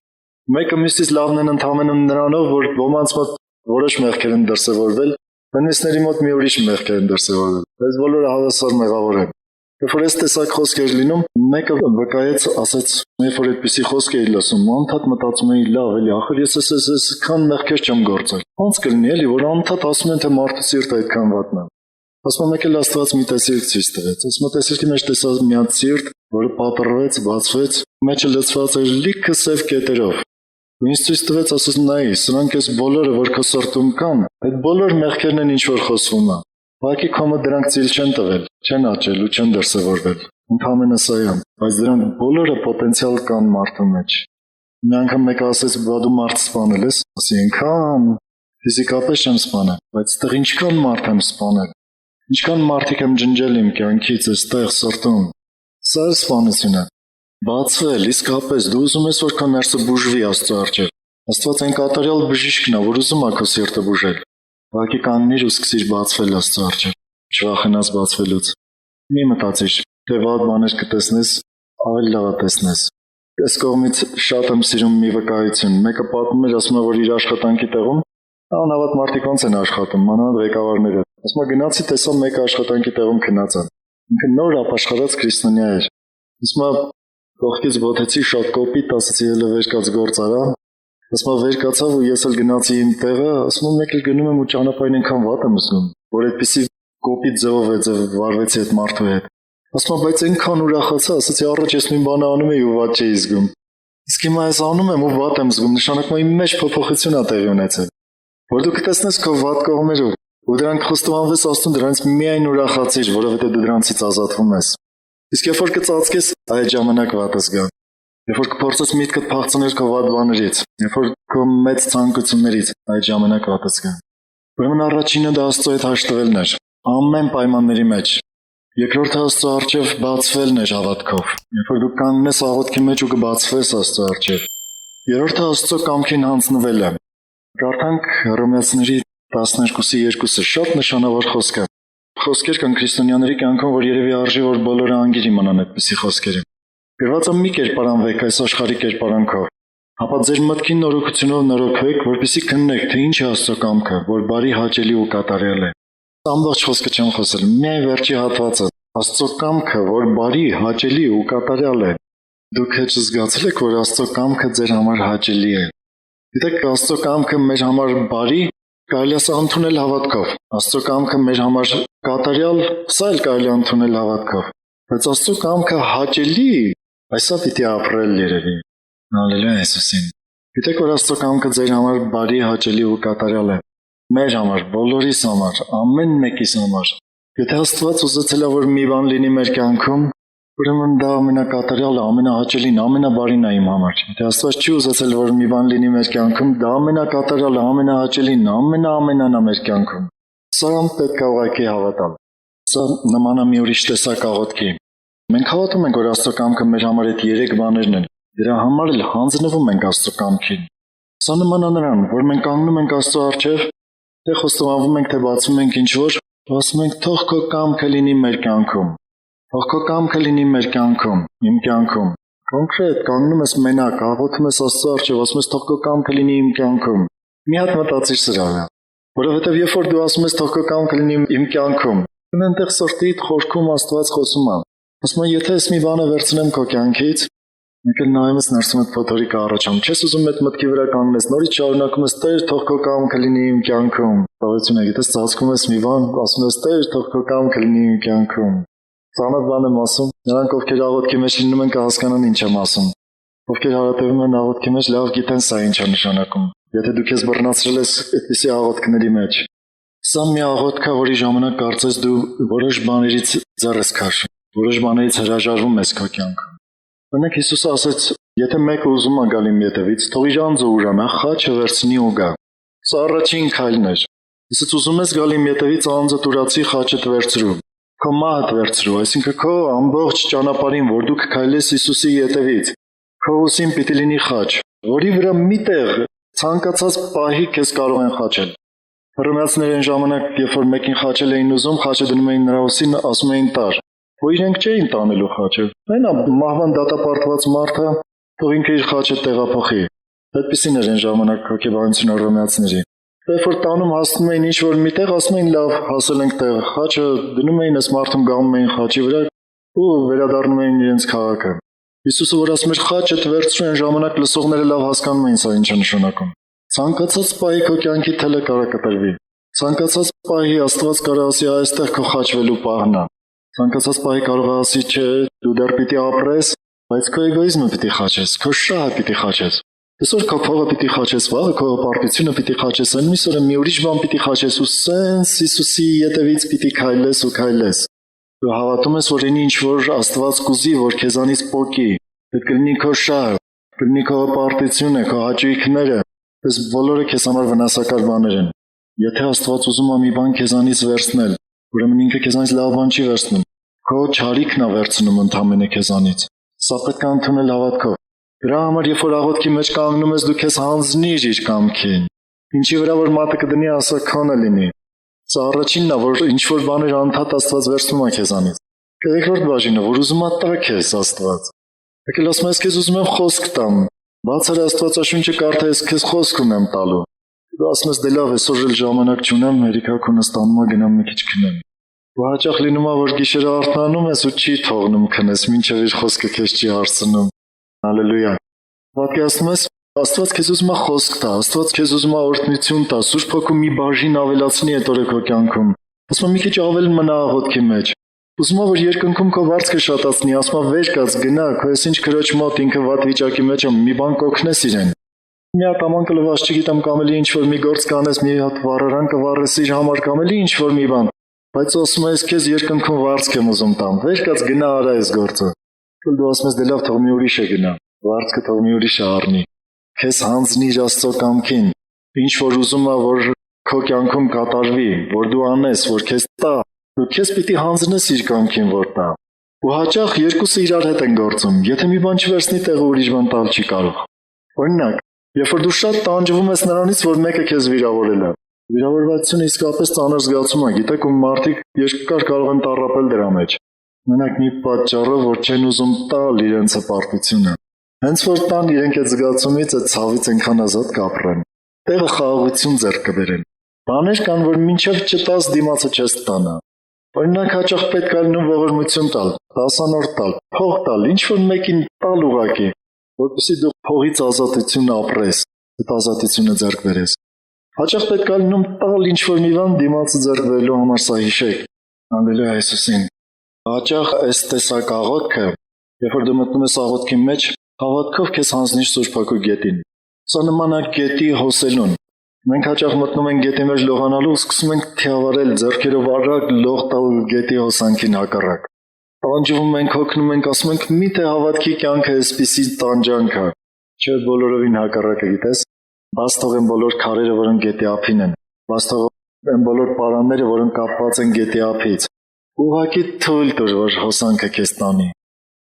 Մեկը մյուսից լավն են ընդհանրում նրանով, որ ոմանց մոտ որոշ մեղքեր են դրսևորվել, Նույնիսկ մոտ մի ուրիշ մեղք են դրսևորվել։ Այս բոլորը հավասար մեղավոր են։ Երբ որ այս տեսակ խոսք էր լինում, մեկը վկայեց, ասաց, երբ որ այդպիսի խոսք էի լսում, անդադ մտածում էի, լավ էլի, ախր ես քան մեղքեր չեմ գործել։ Ոնց կլինի էլի, որ անդադ ասում են, թե մարդու սիրտը այդքան վատն է։ Ասում եկել Աստված մի տեսիլք ցույց տվեց։ Այս մտեսիլքի մեջ տեսա մի հատ սիրտ, որը պատռվեց, բացվեց, մեջը լցված էր լիքը սև կետերով։ Ինձ ցույց տվեց, ասաց նայի, սրանք էս բոլորը, որ քո սրտում կան, այդ բոլոր մեղքերն են ինչ որ խոսվում է։ Ուղղակի քոմը դրանք ծիլ չեն տվել, չեն աճել ու չեն դրսևորվել։ Ընդհանրապես սա է, բայց դրանք բոլորը պոտենցիալ կան մարդու մեջ։ Մի անգամ մեկը ասեց, բա դու մարդ սպանել ես, ասի այնքան ֆիզիկապես չեմ սպանել, բայց այդտեղ ինչքան մարդ եմ սպանել։ Ինչքան մարդիկ եմ ջնջել իմ կյանքից այստեղ սրտում։ Սա է սպանությունը։ Բացվել, իսկապես դու ուզում ես որ քո ներսը բուժվի Աստծո առջև։ Աստված այն կատարյալ բժիշկն է, որ ուզում է քո սիրտը բուժել։ Ուղղակի կանգնիր ու սկսիր բացվել Աստծո առջև։ Չվախենաս բացվելուց։ Մի մտածիր, թե վատ բաներ կտեսնես, ավելի լավ տեսնես։ Այս կողմից շատ եմ սիրում մի վկայություն։ Մեկը պատմում էր, ասում է, որ իր աշխատանքի տեղում անհավատ մարդիկ ոնց են աշխատում, մանավանդ ղեկավարները։ Ասում է գնացի տեսա մեկը աշխատանքի տեղում քնած է։ Ինքը նոր ապաշխարած քրիստոնյա էր։ Ասում է կողքից ոտեցի շատ կոպիտ, ասացի ելը վեր կաց գործ արա։ Ասում է վեր կացավ ու ես էլ գնացի իմ տեղը, ասում եմ եկել գնում եմ ու ճանապարհին այնքան վատ եմ զգում, որ այդպեսի կոպիտ ձևով է վարվեցի այդ մարդու հետ։ Ասում եմ բայց այնքան ուրախացա, ասացի առաջ ես նույն բանը անում էի ու վատ չէի զգում։ Իսկ հիմա ես անում եմ ու վատ եմ զգում, նշանակում է իմ մեջ փոփոխություն է տեղի ունեցել։ Որ դու կտեսնես քո վատ կողմերը ու դրանք խոստովանվես Աստծուն, դրանից միայն ուրախացիր, որովհետև դու դրանցից ազատվում ես։ Իսկ երբ որ կծածկես, այդ ժամանակ վատը զգա։ Երբ որ կփորձես միտքդ փախցնել քո վատ բաներից, երբ որ քո մեծ ցանկություններից, այդ ժամանակ վատը զգա։ Ուրեմն առաջինը դա Աստծո հետ հաշտվելն էր, ամեն պայմանների մեջ։ Երկրորդը Աստծո առջև բացվելն էր հավատքով։ Երբ որ դու կանգնես աղոթքի մեջ ու կբացվես Աստծո առջև։ Երրորդը Աստծո կամքին հանձնվելը։ Կարդանք Հռոմեացիների 12:2-ը շատ նշանավոր խոսք է։ Խոսքեր կան քրիստոնյաների կյանքում, որ երևի արժի որ բոլորը անգիր իմանան այդպիսի խոսքերը։ Գրված է մի կերպարանվեք այս աշխարհի կերպարանքով, ապա ձեր մտքին նորոգությունով նորոգվեք, որպեսզի քննեք, թե ինչ է Աստծո կամքը, որ բարի, հաճելի ու կատարյալ է։ Ամբողջ խոսքը չեմ խոսել, միայն վերջի հատվածը։ Աստծո կամքը, որ բարի, հաճելի ու կատարյալ է։ Դուք հեչ զգացել եք, որ Աստծո կամքը ձեր համար հաճելի է։ Գիտեք, Աստծո կամքը մեր համար բարի, կարելի է ընդունել հավատքով։ Աստծո կամքը մեր համար կատարյալ, սա էլ կարելի է ընդունել հավատքով։ Բայց Աստծո կամքը հաճելի, այսա պիտի ապրել երևի։ Հալելույա Հիսուսին։ Գիտեք, որ Աստծո կամքը ձեր համար բարի, հաճելի ու կատարյալ է։ Մեր համար, բոլորիս համար, ամեն մեկիս համար։ Եթե Աստված ուզեցել է, որ մի բան լինի մեր կյանքում, ուրեմն դա ամենակատարյալը, ամենահաճելին, ամենաբարին է իմ համար։ Եթե Աստված չի ուզեցել, որ մի բան լինի մեր կյանքում, դա ամենակատարյալը, ամենահաճելին, ամենաամենան է մեր կյանքում։ Սա պետք է ուղղակի հավատալ։ Սա նման է մի ուրիշ տեսակ աղոթքի։ Մենք հավատում ենք, որ Աստծո կամքը մեր համար այդ 3 բաներն են։ Դրա համար էլ հանձնվում ենք Աստծո կամքին։ Սա նման է նրան, որ մենք կանգնում ենք Աստծո առջև, թե խոստովանվում ենք, թե բացում ենք ինչ-որ, ասում ենք թող քո կամքը լինի մեր կյանքում։ Թող քո կամքը լինի մեր կյանքում, իմ կյանքում։ Կոնկրետ կանգնում ես մենակ, աղոթում ես Աստծո առջև, ասում ես թող քո կամքը լինի իմ կյանքում։ Մի հատ մտածիր սրա վրա։ Որովհետև երբ որ դու ասում ես թող քո կամքը լինի իմ կյանքում, այնտեղ սրտիդ խորքում Աստված խոսում է։ Ասում է, եթե ես մի բանը վերցնեմ քո կյանքից, մեկ էլ նայում ես ներսում այդ փոթորիկը առաջանում, չես ուզում այդ մտքի վրա կանգնես, նորից շարունակում ես Տեր, թող քո կամքը լինի իմ կյանքում։ Տավություն է, գիտես ծածկում ես մի բան, ասում ես Տեր, թող քո կամքը լինի իմ կյանքում։ Ծանոթ բան եմ ասում, նրանք ովքեր աղոթքի մեջ լինում են կհասկանան ինչ եմ ասում։ Ովքեր հարատևում են աղոթքի մեջ, լավ գիտեն սա ինչ է նշանակում։ Եթե դու քեզ բռնացրել ես այդպիսի աղոթքների մեջ, սա մի աղոթք է, որի ժամանակ կարծես դու որոշ բաներից ձեռ ես քաշում, որոշ բաներից հրաժարվում ես քո կյանքում։ Օրինակ Հիսուսը ասաց, եթե մեկը ուզում է գալ իմ ետևից, թող իր անձը ուրանա, խաչը վերցնի ու գա։ Սա առաջին քայլն էր։ Իսկ ուզում ես գալ իմ ետևից, անձը տուրացի, խաչը վերցրու։ Քո մահը վերցրու, այսինքն քո ամբողջ ճանապարհին, որ դու կքայլես Հիսուսի ետևից, քո ուսին պիտի լինի խաչ, որի վրա միտեղ ցանկացած պահի քեզ կարող են խաչել։ Հռոմեացիներն ժամանակ, երբ որ մեկին խաչել էին ուզում, խաչը դնում էին նրա ուսին, ասում էին տար։ Որ իրենք չէին տանելու խաչը։ Այնա մահվան դատապարտված մարդը թող ինքը իր խաչը տեղափոխի։ Այդպիսին էր այն ժամանակ հոգեբանությունը հռոմեացիների։ Երբ որ տանում հասնում էին ինչ-որ միտեղ, ասում էին լավ, հասել ենք տեղ, խաչը դնում էին, այս մարդում գանում էին խաչի վրա ու վերադառնում էին իրենց քաղաքը։ Հիսուսը որ ասում էր խաչը վերցրու, այն ժամանակ լսողները լավ հասկանում էին սա ինչ է նշանակում։ Ցանկացած պահի քո կյանքի թելը կարող կտրվի։ Ցանկացած պահի Աստված կարող ասի այստեղ քո խաչվելու պահն է։ Ցանկացած պահի կարող ասի չէ, դու դեռ պիտի ապրես, բայց քո էգոիզմը պիտի խաչես, քո շահը պիտի խաչես։ Այսօր քո փողը պիտի խաչես, վաղը քո պարտությունը պիտի խաչես, այսօր մի ուրիշ բան պիտի խաչես ու սենց Հիսուսի ետևից պիտի քայլես ու քայլես։ Դու հավատում ես, որ ինչ որ Աստված կուզի, որ քեզանից պոկի, պետք կլինի քո շահը, կլինի քո պարտությունը, քո հաճույքները, այս բոլորը քեզ համար վնասակար բաներ են։ Եթե Աստված ուզում է մի բան քեզանից վերցնել, ուրեմն ինքը քեզանից լավ բան չի վերցնում։ Քո չարիքն է վերցնում ընդամենը քեզանից։ Սա պետք է ընդունել հավատքով։ Դրա համար երբ որ աղոթքի մեջ կանգնում ես, դու քեզ հանձնիր իր կամքին։ Ինչի վրա որ մատը կդնի, ասա քոնը լինի։ Սա առաջինն է, որ ինչ որ բաներ անդադ Աստված վերցնում է քեզանից։ Երկրորդ բաժինը, որ ուզում է տա քեզ Աստված։ Եկել ասում ես, քեզ ուզում եմ խոսք տամ։ Բացար Աստվածաշունչը կարդա, ես քեզ խոսք ունեմ տալու։ Դու ասում ես, դե լավ, այսօր էլ ժամանակ չունեմ, հերիքա քունստանում եմ, գնամ մի քիչ քնեմ։ Ու հաճախ լինում է, որ գիշերը արթնանում ես ու չի թողնում քնես, մինչև իր խոսքը քեզ չի հարցնում։ Հալելույա։ Պատկերացնում ես, Աստված քեզ ուզում է խոսք տա, Աստված քեզ ուզում է օրհնություն տա, Սուրբ Հոգու մի բաժին ավելացնի այդ օրը քո կյանքում։ Ասում մի քիչ ավել մնա աղոթքի մեջ։ Ուզում է, որ երկնքում քո վարձքը շատացնի, ասում է վեր կաց, գնա, քո ես ինչ քրոջ մոտ ինքը վատ վիճակի մեջ է, մի բան կօգնես իրեն։ Մի հատ աման կլվաս, չգիտեմ, կամ էլի ինչ որ մի գործ կանես, մի հատ վառարան կվառես իր համար, կամ էլի ինչ որ մի բան։ Բայց ասում ես, քեզ երկնքում վարձք եմ ուզում տամ, վեր կաց, գնա արա այս գործը։ Դու ասում ես, դե լավ, թող մի ուրիշը գնա, վարձքը թող մի ուրիշը առնի։ Քեզ հանձնիր Աստծո կամքին, ինչ որ ուզում է, որ քո կյանքում կատարվի, որ դու անես, որ քեզ տա, դու քեզ պիտի հանձնես իր կամքին, որ տա։ Ու հաճախ երկուսը իրար հետ են գործում, եթե մի բան չվերցնի, տեղը ուրիշ բան տալ չի կարող։ Օրինակ, երբ որ դու շատ տանջվում ես նրանից, որ մեկը քեզ վիրավորել է, վիրավորվածությունը իսկապես ծանր զգացում է, գիտեք, ու մարդիկ երկար կարող են տառապել դրա մեջ։ Մենակ մի պատճառով, որ չեն ուզում տալ իրենց հպարտությունը։ Հենց որ տան իրենք այդ զգացումից, այդ ցավից այնքան ազատ կապրեն։ Տեղը խաղաղություն ձեռք կբերեն։ Բաներ կան, որ մինչև չտաս դիմացը չես տանա։ Օրինակ հաճախ պետք է լինում ողորմություն տալ, դասանոր տալ, փող տալ, ինչ որ մեկին տալ ուղակի, որպեսզի դու փողից ազատություն ապրես, այդ ազատությունը ձեռք բերես։ Հաճախ պետք է լինում տալ ինչ որ մի բան դիմացը ձեռք բերելու համար, սա հիշեք։ Հալելույա Հիսուսին։ Հաճախ այս տեսակ աղոթքը, երբ որ դու մտնում ես աղոթքի մեջ, հավատքով քեզ հանձնիր Սուրբ Հոգու գետին։ Սա նման է գետի հոսելուն։ Մենք հաճախ մտնում ենք գետի մեջ լողանալու ու սկսում ենք թիավարել, ձեռքերով արագ լող տալ գետի հոսանքին հակառակ։ Տանջվում ենք, հոգնում ենք, ասում ենք՝ միթե հավատքի կյանքը այսպիսի տանջանք է։ Չէ, բոլորովին հակառակը, գիտես։ Բաց թող են բոլոր քարերը, որոնք գետի ափին են։ Բաց թող են բոլոր պարանները, որոնք կապված են գետի ափից։ Ուղղակի թույլ տուր, որ հոսանքը քեզ տանի։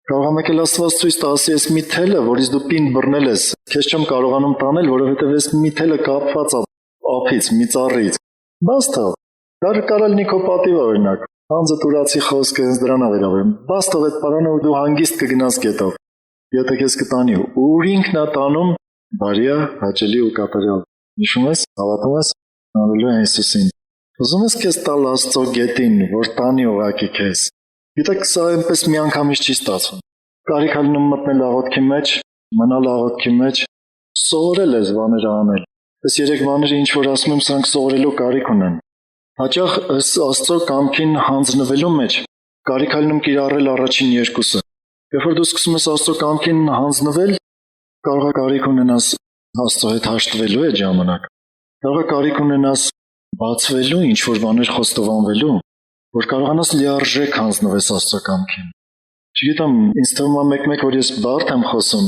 Կարող եմ եկել Աստված ցույց տա, ասի, ես մի թելը, որից դու պինդ բռնել ես, քեզ չեմ կարողանում տանել, որովհետև ես մի թելը կապված է ափից, մի ծառից։ Բաց թող։ Դա կարող լինի քո պատիվը, օրինակ։ Հանձը տուրացի խոսքը հենց դրան է վերաբերում։ Բաց թող այդ պարանը, որ դու հանգիստ կգնաս գետով։ Եթե քեզ կտանի, ուր ինքն է տանում, բարիա, հաճելի ու կատարյալ։ Հիշում ես, հավատում ես, հալելույա Հիսուսին։ Ուզում ես քեզ տալ Աստծո գետին, որ տանի ուղակի քեզ։ Գիտեք, սա այնպես միանգամից չի ստացվում։ Կարիք է լինում մտնել աղոթքի մեջ, մնալ աղոթքի մեջ, սովորել այս բաները անել։ Այս երեք բաները ինչ որ ասում եմ, սրանք սովորելու կարիք ունեն։ Հաճախ այս Աստծո կամքին հանձնվելու մեջ կարիք է լինում կիրառել առաջին երկուսը։ Երբ որ դու սկսում ես Աստծո կամքին հանձնվել, կարող է կարիք ունենաս Աստծո հետ հաշտվելու այդ ժամանակ։ Կարող է կարիք ունենաս բացվելու, ինչ որ բաներ խոստովանվելու, որ կարողանաս լիարժեք հանձնվես Աստծո կամքին։ Չգիտեմ, ինձ թվում է մեկ-մեկ, որ ես բարդ եմ խոսում,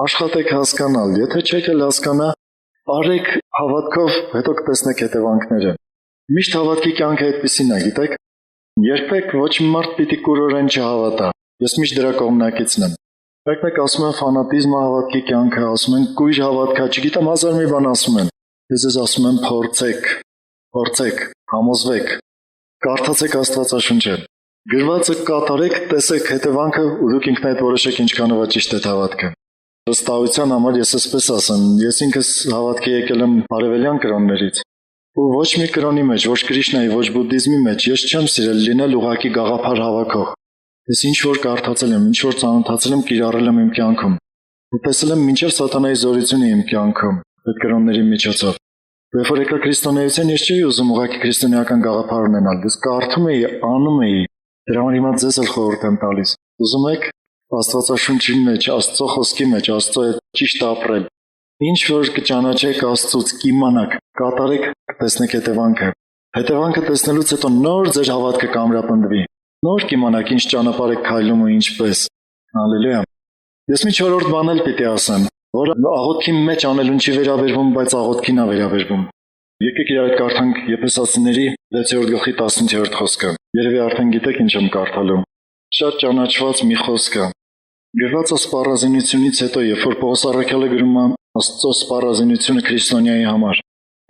աշխատեք հասկանալ, եթե չեք էլ հասկանա, արեք հավատքով, հետո կտեսնեք հետևանքները։ Միշտ հավատքի կյանքը այդպեսին է, գիտեք, երբեք ոչ մի մարդ պիտի կուրորեն չհավատա։ Ես միշտ դրա կողմնակիցն եմ։ Մեկ-մեկ ասում են ֆանատիզմը հավատքի կյանքը, ասում են կույր հավատքա, չգիտեմ, հազար մի բան ասում են։ Ես ձեզ ասում եմ փորձեք, համոզվեք, կարդացեք Աստվածաշունչը, գրվածը կատարեք, տեսեք հետևանքը ու դուք ինքնայդ որոշեք ինչքանով է ճիշտ է հավատքը։ Վստահության համար ես այսպես ասեմ, ես ինքս հավատքի եկել եմ արևելյան կրոններից, Ու ոչ մի կրոնի մեջ, ոչ Կրիշնայի, ոչ բուդդիզմի մեջ ես չեմ սիրել լինել ուղղակի գաղափար հավաքող։ Ես ինչ որ կարդացել եմ, ինչ որ ծանոթացել եմ, կիրառել եմ իմ կյանքում։ Ու տեսել եմ մինչև սատանայի զորությունը իմ կյանքում, այդ կրոնների միջոցով։ Երբ որ եկա քրիստոնեության, ես չէի ուզում ուղղակի քրիստոնեական գաղափար ունենալ, ես կարդում էի, անում էի։ Դրա համար հիմա ձեզ էլ խորհուրդ եմ տալիս։ Ուզում եք Աստվածաշունչի մեջ, Աստծո խոսքի մեջ, Աստծո հետ ճիշտ ապրել։ Ինչ որ կճանաչեք Աստծուց, կիմանաք, կատարեք, կտեսնեք հետևանքը։ Հետևանքը տեսնելուց հետո նոր ձեր հավատքը կամրապնդվի։ Նոր կիմանաք ինչ ճանապարհ եք քայլում ու ինչպես։ Հալելույա։ Ես մի չորրորդ բան էլ պիտի ասեմ, որը աղոթքի մեջ անելուն չի վերաբերվում, բայց աղոթքին է վերաբերվում։ Եկեք իրար կարդանք Եփեսացիների 6-րդ խոսքը։ Երևի արդեն գիտեք ինչ եմ կարդալու։ Շատ ճանաչված մի խոսք է։ Գրված է սպառազինությունից հետո, երբ որ Պողոս առաքյալը գրում է Աստծո սպառազինությունը քրիստոնյայի համար,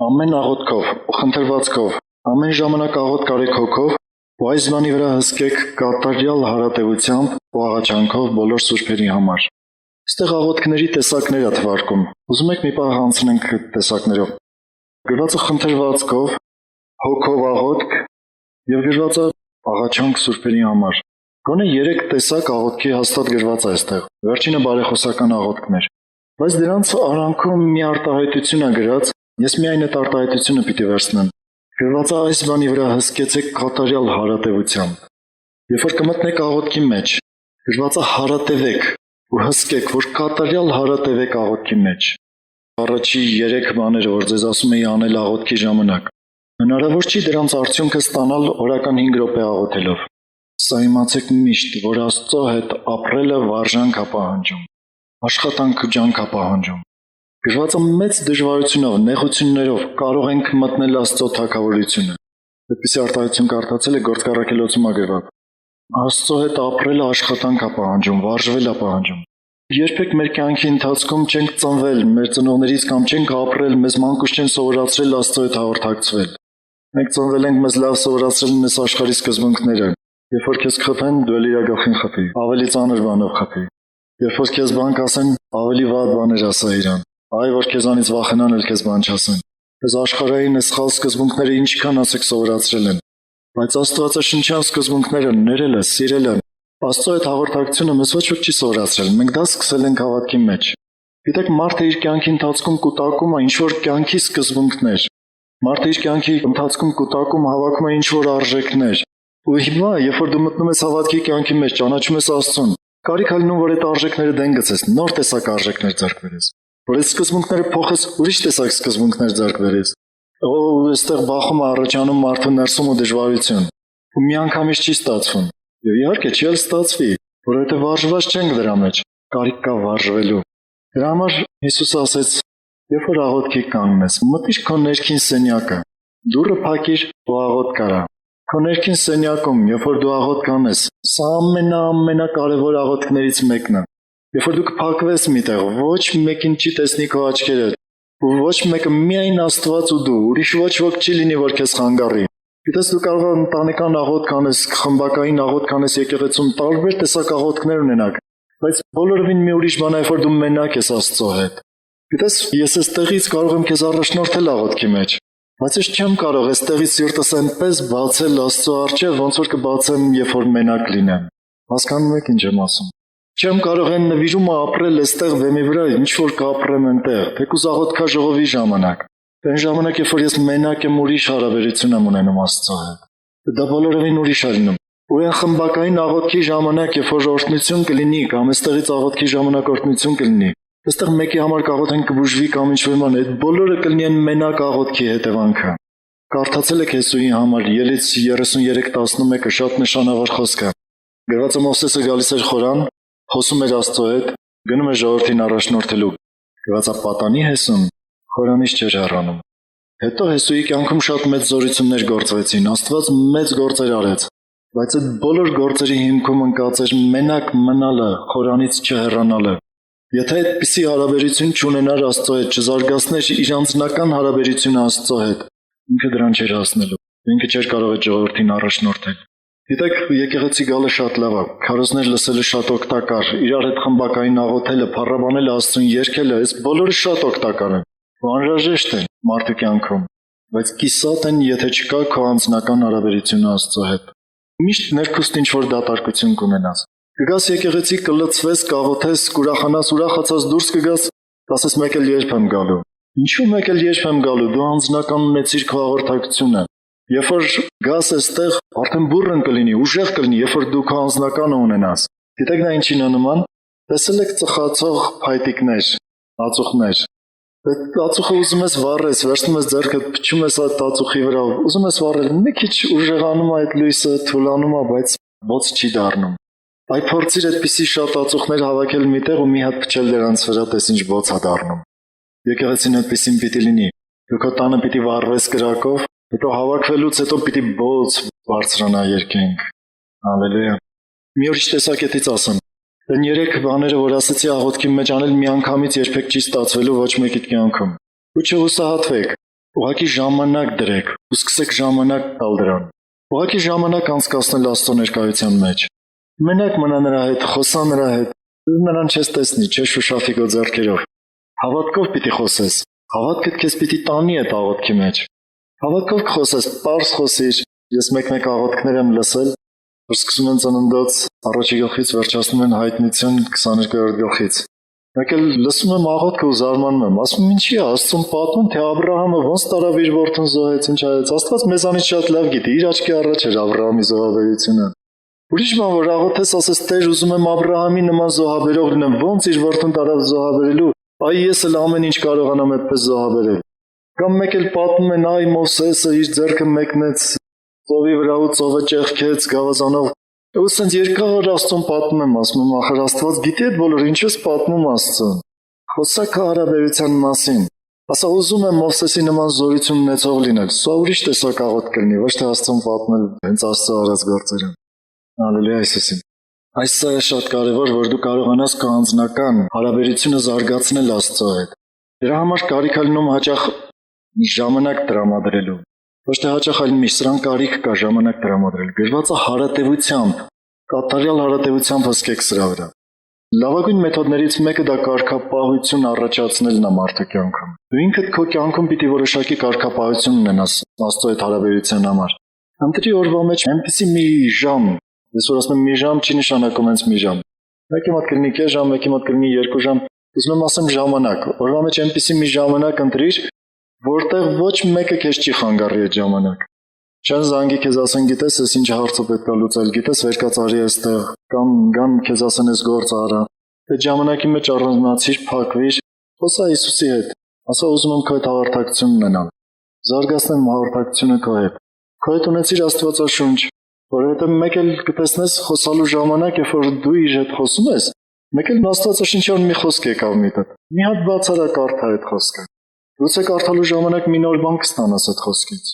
ամեն աղոթքով ու խնդրվածքով, ամեն ժամանակ աղոթք արեք հոգով, ու այս բանի վրա հսկեք կատարյալ հարատևությամբ ու աղաչանքով բոլոր սուրբերի համար։ Այստեղ աղոթքների տեսակներ է թվարկում։ Ուզում եք մի պահ անցնենք տեսակներով։ Գրված է խնդրվածքով, հոգով աղոթք եւ գրված է աղաչանք սուրբերի համար։ Գոնե 3 տեսակ աղոթքի հաստատ գրված է այստեղ։ Վերջինը բարեխոսական աղոթքն էր։ Բայց դրանց արանքում մի արտահայտություն է գրած, ես միայն այդ արտահայտությունը պիտի վերցնեմ։ Գրված է այս բանի վրա հսկեցեք կատարյալ հարատևությամբ։ Երբ որ կմտնեք աղոթքի մեջ, գրված է հարատևեք ու հսկեք, որ կատարյալ հարատևեք աղոթքի մեջ։ Առաջի 3 բաները, որ ձեզ ասում էի անել աղոթքի ժամանակ, հնարավոր չի դրանց արդյունքը ստանալ օրական 5 րոպե աղոթելով։ Սա իմացեք միշտ, որ Աստծո հետ ապրելը վարժանք է պահանջում, աշխատանք ու ջանք է պահանջում։ Գրված է մեծ դժվարությունով, նեղություններով կարող ենք մտնել Աստծո թագավորությունը։ Այդպիսի արտահայտություն կարդացել եք Գործք առաքելոցում է գրված։ Աստծո հետ ապրելը աշխատանք է պահանջում, վարժվել է պահանջում։ Երբեք մեր կյանքի ընթացքում չենք ծնվել մեր ծնողներից կամ չենք ապրել, մեզ մանկուց չեն սովորացրել Աստծո հետ հաղորդակցվել։ Մենք ծնվել ենք, մեզ լավ սովորացրել են այս աշխարհի սկզբունքները։ Երբ որ քեզ խփեն, դու էլ իր գլխին խփի, ավելի ծանր բանով խփի։ Երբ որ քեզ բան կասեն, ավելի վատ բաներ ասա իրան։ Այ որ քեզանից վախենան, էլ քեզ բան չասեն։ Այս աշխարհային սխալ սկզբունքները ինչքան ասեք սովորացրել են։ Բայց Աստվածաշնչյան սկզբունքները ներել է, սիրել է։ Աստծո հետ հաղորդակցությունը մեզ ոչ ոք չի սովորացրել։ Մենք դա սկսել ենք հավատքի մեջ։ Գիտեք, մարդը իր կյանքի ընթացքում կուտակում է ինչ որ կյանքի սկզբունքներ։ Մարդը իր կյանքի ընթացքում կուտակում հավաքում է ինչ որ արժեքներ։ Ու հիմա, երբ որ դու մտնում ես հավատքի կյանքի մեջ, ճանաչում ես Աստծուն, կարիք ալնում որ այդ արժեքները դեն գցես, նոր տեսակ արժեքներ ձեռք բերես։ Որ այդ սկզբունքները փոխես, ուրիշ տեսակ սկզբունքներ ձեռք բերես։ Ու այստեղ բախում է առաջանում մարդու ներսում ու դժվարություն։ Ու միանգամից չի ստացվում։ Եվ իհարկե չի էլ ստացվի, որովհետև վարժված չենք դրա մեջ։ Կարիք կա վարժվելու։ Դրա համար Հիսուսը ասեց. «Երբ որ աղոթքի կանգնես, մտիր քո ներքին սենյակը, դուռը փակիր ու աղոթք արա»։ Քո ներքին սենյակում, երբ որ դու աղոթք անես, սա ամենակարևոր աղոթքներից մեկն է։ Երբ որ դու կփակվես միտեղ, ոչ մեկին չի տեսնի քո աչքերը, ու ոչ մեկը միայն Աստված ու դու, ուրիշ ոչ ոք չի լինի, որ քեզ խանգարի։ Գիտես, դու կարող ես ընտանեկան աղոթք անես, խմբակային աղոթք անես եկեղեցում, տարբեր տեսակ աղոթքներ ունենաք, բայց բոլորովին մի ուրիշ բան է, որ դու մենակ ես Աստծո հետ։ Գիտես, ես այստեղից կարող եմ քեզ առաջնորդել աղոթքի մեջ, բայց ես չեմ կարող այստեղից սիրտս այնպես բացել Աստծո առջև, ոնց որ կբացեմ, երբ որ մենակ լինեմ։ Հասկանում եք ինչ եմ ասում։ Չեմ կարող այն նվիրումը ապրել այստեղ վեմի վրա, ինչ որ կապրեմ այնտեղ, թեկուզ աղոթքաժողովի ժամանակ։ Այն ժամանակ, երբ որ ես մենակ եմ, ուրիշ հարաբերություն եմ ունենում Աստծո հետ։ Դա բոլորովին ուրիշ է լինում։ Ու այն խմբակային աղոթքի ժամանակ, երբ որ օրհնություն կլինի, կամ այստեղից աղոթքի ժամանակ օրհնություն կլինի, այստեղ մեկի համար կաղոթեն կբուժվի կամ ինչ-որ բան, այդ բոլորը կլինի այն մենակ աղոթքի հետևանքը։ Կարդացել եք Հեսուի համար Ելից 33:11 շատ նշանավոր խոսք է։ Գրված է Մովսեսը գալիս էր խորան, խոսում էր Աստծո հետ, գնում էր ժողովրդին առաջնորդելու։ Գրված է պատանի Հեսուն խորանից չէր հեռանում։ Հետո Հեսուի կյանքում շատ մեծ զորություններ գործվեցին, Աստված մեծ գործեր արեց, բայց այդ բոլոր գործերի հիմքում ընկած էր մենակ մնալը, խորանից չհեռանալը։ Եթե այդպիսի հարաբերություն չունենար Աստծո հետ, չզարգացներ իր անձնական հարաբերությունը Աստծո հետ, ինքը դրան չէր հասնելու։ Ինքը չէր կարող այդ ժողովրդին առաջնորդել։ Գիտեք, եկեղեցի գալը շատ լավ է, քարոզներ լսելը շատ օգտակար, իրար հետ խմբակային աղոթելը, փառաբանելը, Աստծուն երգելը, այս բոլորը շատ օգտակար են, ու անհրաժեշտ են մարդու կյանքում։ բայց կիսատ են, եթե չկա քո անձնական հարաբերությունը Աստծո հետ։ Միշտ ներքուստ ինչ-որ դատարկություն կունենաս։ Կգաս եկեղեցի, կլծվես, կաղոթես, կուրախանաս, ուրախացած դուրս կգաս, կասես մեկ էլ երբ եմ գալու։ Ինչու մեկ էլ երբ եմ գալու, դու անձնական ունեցիր քո հաղորդակցությունը։ Երբ որ գաս այստեղ, արդեն բուռն կլինի, ուժեղ կլինի, երբ որ դու քո անձնականը ունենաս։ Գիտեք նա ինչին է նման։ Տեսել եք ծխացող փայտիկներ, ածուխներ։ Այդ ածուխը ուզում ես վառես, վերցնում ես ձեռքդ, փչում ես այդ ածուխի վրա, ուզում ես վառել, մի քիչ ուժեղանում է այդ լույսը, թուլանում է, բայց ոց չի դառնում։ Այ փորձիր այդպիսի շատ ածուխներ հավաքել միտեղ ու մի հատ փչել դրանց վրա, տես ինչ ոց է դառնում։ Եկեղեցին այդպիսին պիտի լինի։ Դու քո տանը պիտի վառվես կրակով, հետո հավաքվելուց հետո պիտի ոց բարձրանա երկենք։ Հալելույա։ Մի ուրիշ տեսակետից ասեմ։ Այն երեք բաները, որ ասացի աղոթքի մեջ անել, միանգամից երբեք չի ստացվելու ոչ մեկիդ կյանքում։ Ու չհուսահատվեք, ուղղակի ժամանակ դրեք, ու սկսեք ժամանակ տալ դրան։ Ուղղակի ժամանակ անցկացնել Աստծո ներկայության մեջ։ Մենակ մնա նրա հետ, խոսա նրա հետ, դու նրան չես տեսնի, չես շուշափի քո ձեռքերով։ Հավատքով պիտի խոսես։ Հավատքդ քեզ պիտի տանի այդ աղոթքի մեջ։ Հավատքով կխոսես, պարզ խոսիր։ Ես մեկ-մեկ աղոթքներ եմ լսել, որ սկսում են ծննդոց առաջի գլխից վերջացնում են հայտնություն 22-րդ գլխից։ Մեկ էլ լսում եմ աղոթքը ու զարմանում եմ, ասում եմ ինչի է, Աստծուն պատմում, թե Աբրահամը ոնց տարավ իր որդուն զոհեց, ինչ արեց։ Աստված մեզանից շատ լավ գիտի, իր աչքի առաջ էր Աբրահամի զոհաբերությունը։ Ուրիշ բան որ աղոթես, ասես Տեր, ուզում եմ Աբրահամի նման զոհաբերող լինեմ, ոնց իր որդուն տարավ զոհաբերելու, այ ես էլ ամեն ինչ կարողանամ այդպես զոհաբերել։ Կամ մեկ էլ պատմում են, այ Մովսեսը իր ձեռքը մեկնեց ծովի վրա ու ծովը ճեղքեց գավազանով։ Ու սենց երկար Աստծուն պատմում եմ, ասում եմ, ախր Աստված գիտի այդ բոլորը, ինչ ես պատմում Աստծուն։ Խոսա քո հարաբերության մասին։ Ասա ուզում եմ Մովսեսի նման զորություն ունեցող լինել։ Սա ուրիշ տեսակ աղոթք կլինի, ոչ թե Աստծուն պատմել հենց Աստծո արած գործերը։ Հալելույա Հիսուսին։ Այսը շատ կարևոր, որ դու կարողանաս քո անձնական հարաբերությունը զարգացնել Աստծո հետ։ Դրա համար կարիք է լինում հաճախ ժամանակ տրամադրելու։ Ոչ թե հաճախ այլ միշտ սրան կարիք կա ժամանակ տրամադրել։ Գրված է հարատևությամբ, կատարյալ հարատևությամբ հսկեք սրա վրա։ Լավագույն մեթոդներից մեկը դա կարգապահություն առաջացնելն է մարդու կյանքում։ Դու ինքդ քո կյանքում պիտի որոշակի կարգապահություն ունենաս Աստծո հետ հարաբերության համար։ Ընտրի օրվա մեջ այնպեսի մի ժամ, ես որ ասում եմ մի ժամ չի նշանակում հենց մի ժամ։ Մեկի մոտ կլինի կես ժամ, մեկի մոտ կլինի 2 ժամ, ուզում եմ ասեմ ժամանակ։ Օրվա մեջ այնպեսի մի ժամանակ ընտրիր, որտեղ ոչ մեկը քեզ չի խանգարի այդ ժամանակ։ Չեն զանգի քեզ ասեն, գիտես, ես ինչ հարցը պետք է լուծել, գիտես, վերկացարի այստեղ, կամ գան քեզ ասեն, ես գործ արա։ Այդ ժամանակի մեջ առանձնացիր, փակվիր, խոսա Հիսուսի հետ։ Ասա ուզում եմ քո հետ հաղորդակցություն ունենալ։ Զարգացնեմ հաղորդակցությունը քո հետ։ Քո հետ ունեցիր Աստվածաշունչ, որովհետև մեկ էլ կտեսնես խոսալու ժամանակ, երբ որ դու իր հետ խոսում ես, մեկ էլ Աստվածաշնչյան մի խոսք եկավ միտդ։ Մի հատ բացառակարդ է այդ խոսքը։ Լույսը կարդալու ժամանակ մի նոր բան կստանաս այդ խոսքից։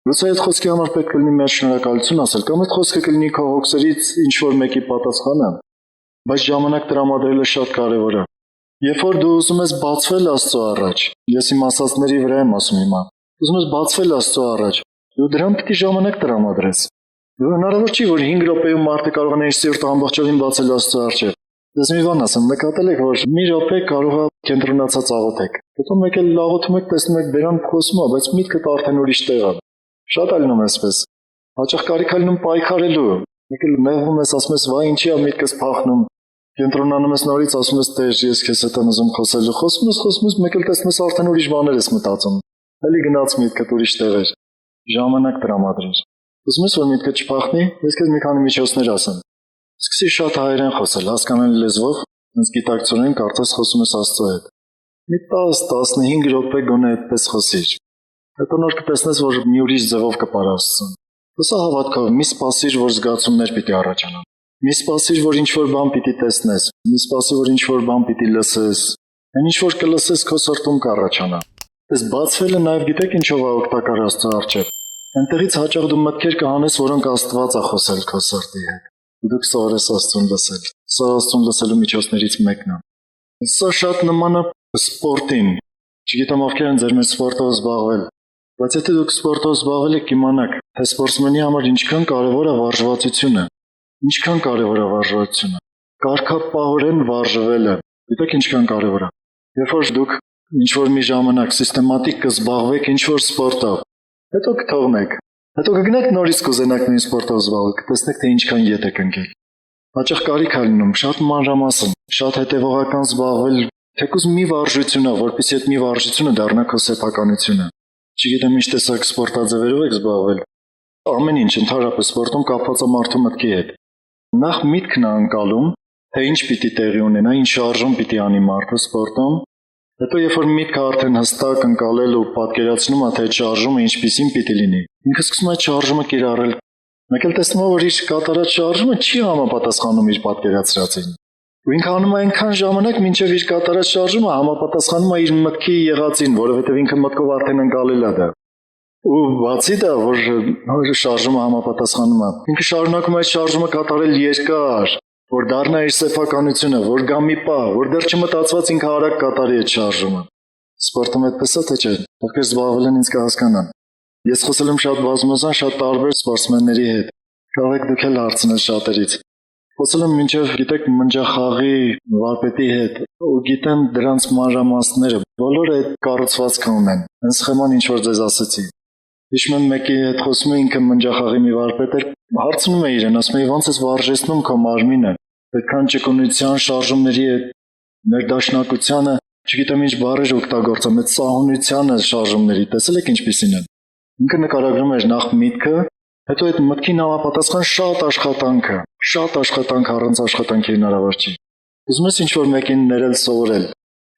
Լույսը այդ խոսքի համար պետք է լինի մեր շնորհակալություն ասել, կամ այդ խոսքը կլինի քո հոգսերից ինչ որ մեկի պատասխանը, բայց ժամանակ տրամադրելը շատ կարևոր է։ Երբ որ դու ուզում ես բացվել Աստծո առաջ, ես իմ ասածների վրա եմ ասում հիմա, ուզում ես բացվել Աստծո առաջ, դու դրան պետք է ժամանակ տրամադրես։ Դու հնարավոր չի, որ 5 րոպեում մարդը կարողանա իր սիրտը ամբողջովին բացել Աստծո առջև։ Ես մի բան ասեմ, նկատել եք, որ մի րոպե կարող է կենտրոնացած աղոթեք։ Հետո մեկ էլ աղոթում եք, տեսնում եք բերան խոսում է, բայց միտքդ արդեն ուրիշ տեղ է։ Շատ ալնում էսպես։ Հաճախ կարիք ալնում պայքարելու։ Մեկ էլ մեղվում ես, ասում ես, վայ, ինչի է միտքս փախնում։ Կենտրոնանում ես նորից, ասում ես, Տեր, ես քեզ հետ եմ ուզում խոսելու։ Խոսում ես, մեկ էլ տեսնում ես արդեն ուրիշ բաներ ես մտածում։ Էլի գնաց միտքդ ուրիշ տեղեր։ Ժամանակ տրամադրիր։ Ուզում ես, որ միտքդ չփախնի, ես քեզ մի քանի միջոցներ ասեմ։ Սկսի շատ հայերեն խոսել, հասկանալի լեզվով, ինձ գիտակցորեն կարծես խոսում ես Աստծո հետ։ Մի 10-15 րոպե գոնե այդպես խոսիր։ Հետո նոր կտեսնես, որ մի ուրիշ ձևով կպարասցն։ Հուսա հավատքով, մի սպասիր, որ զգացումներ պիտի առաջանան։ Մի սպասիր, որ ինչ-որ բան պիտի տեսնես։ Մի սպասի, որ ինչ-որ բան պիտի լսես։ Այն ինչ-որ կլսես, քո սրտում կառաջանա։ Այս բացվելը նաև գիտեք ինչով է օգտակար Աստծո առջև։ Այնտեղից հաճախ դու մտքեր կհանես, որոնք Աստված է խոսել քո սրտի հետ։ Դուք սովորես Աստծուն լսել։ Սա Աստծուն լսելու միջոցներից մեկն է։ Սա շատ նման է սպորտին։ Չգիտեմ ովքեր են ձեր մեջ սպորտով զբաղվել, բայց եթե դուք սպորտով զբաղվել եք, իմանաք, թե սպորտսմենի համար ինչքան կարևոր է վարժվածությունը։ Ինչքան կարևոր է վարժվածությունը։ Կարգապահորեն վարժվելը։ Գիտեք ինչքան կարևոր է։ Երբ որ դուք ինչ-որ մի ժամանակ սիստեմատիկ կզբաղվեք ինչ-որ սպորտով, Հետո կթողնեք։ Հետո կգնաք նորից կուզենաք նույն սպորտով զբաղվել, կտեսնեք թե ինչքան ետ եք ընկել։ Հաճախ կարիք է լինում շատ մանրամասն, շատ հետևողական զբաղվել, թեկուզ մի վարժությունը, որպեսզի այդ մի վարժությունը դառնա քո սեփականությունը։ Չգիտեմ ինչ տեսակ սպորտաձևերով եք զբաղվել։ Ամեն ինչ ընդհանրապես սպորտում կապված է մարդու մտքի հետ։ Նախ միտքն է անցալում, թե ինչ պիտի տեղի ունենա, ինչ շարժում պիտի անի մարդը սպորտում։ Հետո երբ որ միտքը արդեն հստակ անցալել ու պատկերացնում է թե այդ շարժումը ինչպիսին պիտի լինի, ինքը սկսում է շարժումը կիրառել։ Մեկ էլ տեսնում է որ իր կատարած շարժումը չի համապատասխանում իր պատկերացրածին։ Ու ինքը անում է այնքան ժամանակ, մինչև իր կատարած շարժումը համապատասխանում է իր մտքի եղածին, որովհետև ինքը մտքով արդեն անցալել է դա։ Ու բացի դա, որ շարժումը համապատասխանում է, ինքը շարունակում է այդ շարժումը կատարել երկար, որ դառնա իր սեփականությունը, որ գա մի պահ, որ դեռ չմտածված ինքը արագ կատարի այդ շարժումը։ Սպորտում այդպես է թե չէ։ Ովքեր զբաղվել են ինձ կհասկանան։ Ես խոսել եմ շատ բազմազան, շատ տարբեր սպորտսմենների հետ։ Կարող եք դուք էլ հարցնել շատերից։ Խոսել եմ մինչև գիտեք մնջախաղի վարպետի հետ, ու գիտեմ դրանց մանրամասները, բոլորը այդ կառուցվածքը ունեն։ Հենց սխեման ինչ որ ձեզ ասեցի։ Հիշում եմ մեկի հետ խոսում եմ, ինքը մնջախաղի մի վարպետ էր, հարցնում է իրեն, ասում է ո՞նց ես վարժեցնում քո մարմինը։ Այդքան ճկունության, շարժումների հետ, ներդաշնակությանը, չգիտեմ ինչ բառեր օգտագործեմ, այդ սահունությանը շարժումների, տեսել եք ինչպիսին են։ Ինքը նկարագրում էր նախ միտքը, հետո այդ մտքին համապատասխան շատ աշխատանք առանց աշխատանքի հնարավոր չի։ Ուզում ես ինչ-որ մեկին ներել սովորել,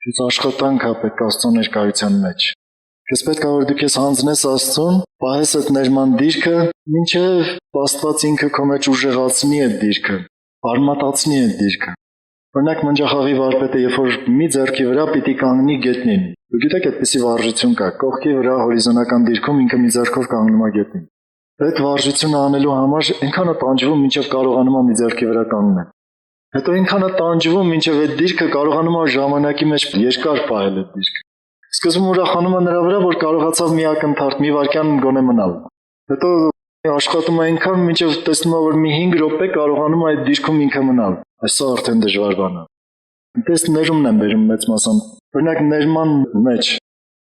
այս աշխատանք է պետք Աստծո ներկայության մեջ։ Քեզ պետք է որ դու քեզ հանձնես Աստծուն, պահես այդ ներման դիրքը, մինչև Աստված ինքը քո մեջ ուժեղացնի այդ դիրքը, արմատացնի այդ դիրքը։ Օրինակ մնջախաղի վարպետը երբ որ մի ձեռքի վրա պիտի կանգնի գետնին։ Դու գիտեք այդպիսի վարժություն կա, կողքի վրա հորիզոնական դիրքում ինքը մի ձեռքով կանգնում է գետնին։ Այդ վարժությունը անելու համար այնքան է տանջվում, մինչև կարողանում է մի ձեռքի վրա կանգնել։ Հետո այնքան է տանջվում, մինչև այդ դիրքը կարողանում է ժամանակի մեջ երկար պահել այդ դիրքը։ Սկզբում ուրախանում է նրա վրա, որ կարողացավ մի ակնթարթ, մի վայրկյան գոնե մնալ։ Հետո աշխատում է այնքան, մինչև տեսնում է, որ մի 5 րոպե կարողանում է այդ դիրքում ինքը մնալ։ Այսօր արդեն դժվար բան է։ Դες ներումն եմ բերում մեծ մասամբ։ Օրինակ ներման մեջ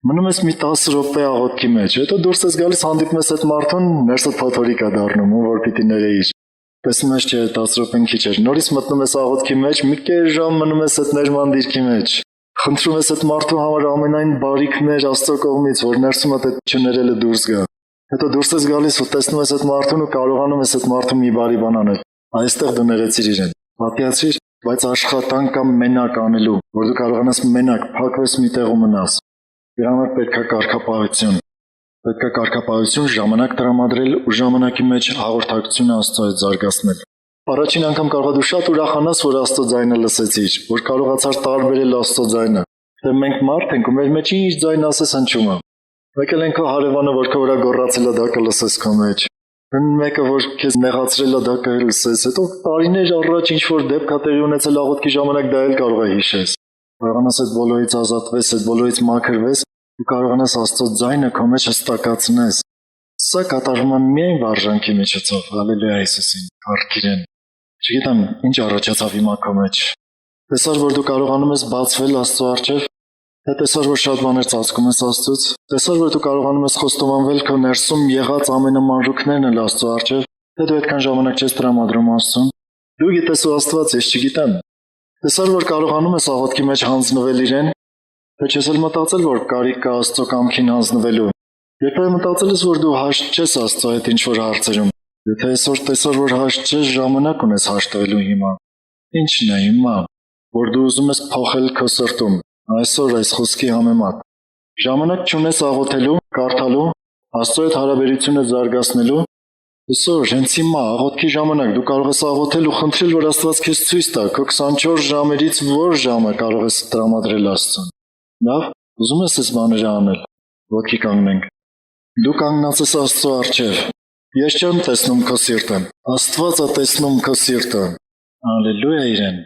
մնում ես մի 10 րոպե աղոթքի մեջ, հետո դուրս ես գալիս հանդիպում ես այդ մարդուն, ներսդ փոթորիկ է դառնում, որ պիտի ներեիր։ Տեսնում ես չէ 10 րոպեն քիչ էր։ Նորից մտնում ես աղոթքի մեջ, մի կես ժամ մնում ես այդ ներման դիրքի մեջ։ Խնդրում ես այդ մարդու համար ամենայն բարիքներ Աստծո կողմից, որ ներսում այդ չներելը դուրս գա։ Հետո դուրս ես գալիս ու տեսնում ես այդ մարդուն ու կարողանում ես այդ մարդուն մի բարի բան անել։ Այստեղ դու ներեցիր իրեն։ Պատիացիր, բայց աշխատանք կա մենակ անելու, որ դու կարողանաս մենակ փակվես մի տեղ ու մնաս։ Դրա համար պետք է կարգապահություն։ Պետք է կարգապահություն, ժամանակ տրամադրել ու ժամանակի մեջ հաղորդակցությունը Աստծո հետ զարգացնել։ Առաջին անգամ կարող ես դու շատ ուրախանաս, որ Աստծո ձայնը լսեցիր, որ կարողացար տարբերել Աստծո ձայնը։ Դե մենք մարդ ենք ու մեր մեջ ինչ ձայն ասես հնչում է։ Մեկ էլ ենք հարևանը, որ քո վրա գոռացել է դա կլսես քո մեջ։ Մեկը որ քեզ նեղացրել է դա կլսես, հետո տարիներ առաջ ինչ որ դեպք է տեղի ունեցել աղոթքի ժամանակ դա էլ կարող է հիշես։ Կարողանաս այդ բոլորից ազատվես, այդ բոլորից մաքրվես ու կարողանաս Աստծո ձայնը քո մեջ հստակացնես։ Սա կատարվում է միայն վարժանքի միջոցով, հալելույա Հիսուսին, փառքիրեն։ Չգիտեմ ինչ առաջացավ հիմա քո մեջ։ Տեսար որ դու կարողանում ես բացվել Աստծո առջև, թե տեսար որ շատ բաներ ծածկում ես Աստծուց, տեսար որ դու կարողանում ես խոստովանվել քո ներսում եղած ամենամանրուքներն էլ Աստծո առջև, թե դու այդքան ժամանակ չես տրամադրում Աստծուն։ Դու գիտես ու Աստված, ես չգիտեմ։ Տեսար որ կարողանում ես աղոթքի մեջ հանձնվել իրեն, թե չես էլ մտածել որ կարիք կա Աստծո կամքին հանձնվելու։ Երբևէ մտածել ես որ դու հաշտ չես Աստծո հետ ինչ որ հարցերում։ Եթե այսօր տեսար որ հաշտ չես, ժամանակ ունես հաշտվելու հիմա։ Ինչն է հիմա, որ դու ուզում ես փոխել քո սրտում, այսօր այս խոսքի համեմատ։ Ժամանակ չունես աղոթելու, կարդալու, Աստծո հետ հարաբերությունը զարգացնելու։ Այսօր հենց հիմա աղոթքի ժամանակ դու կարող ես աղոթել ու խնդրել որ Աստված քեզ ցույց տա քո 24 ժամերից որ ժամը կարող ես տրամադրել Աստծուն։ Լավ, ուզում ես այս բաները անել։ Ոտքի կանգնենք։ Դու կանգնած ես Աստծո առջև։ Ես չեմ տեսնում քո սիրտը։ Աստված է տեսնում քո սիրտը։ Հալելույա իրեն։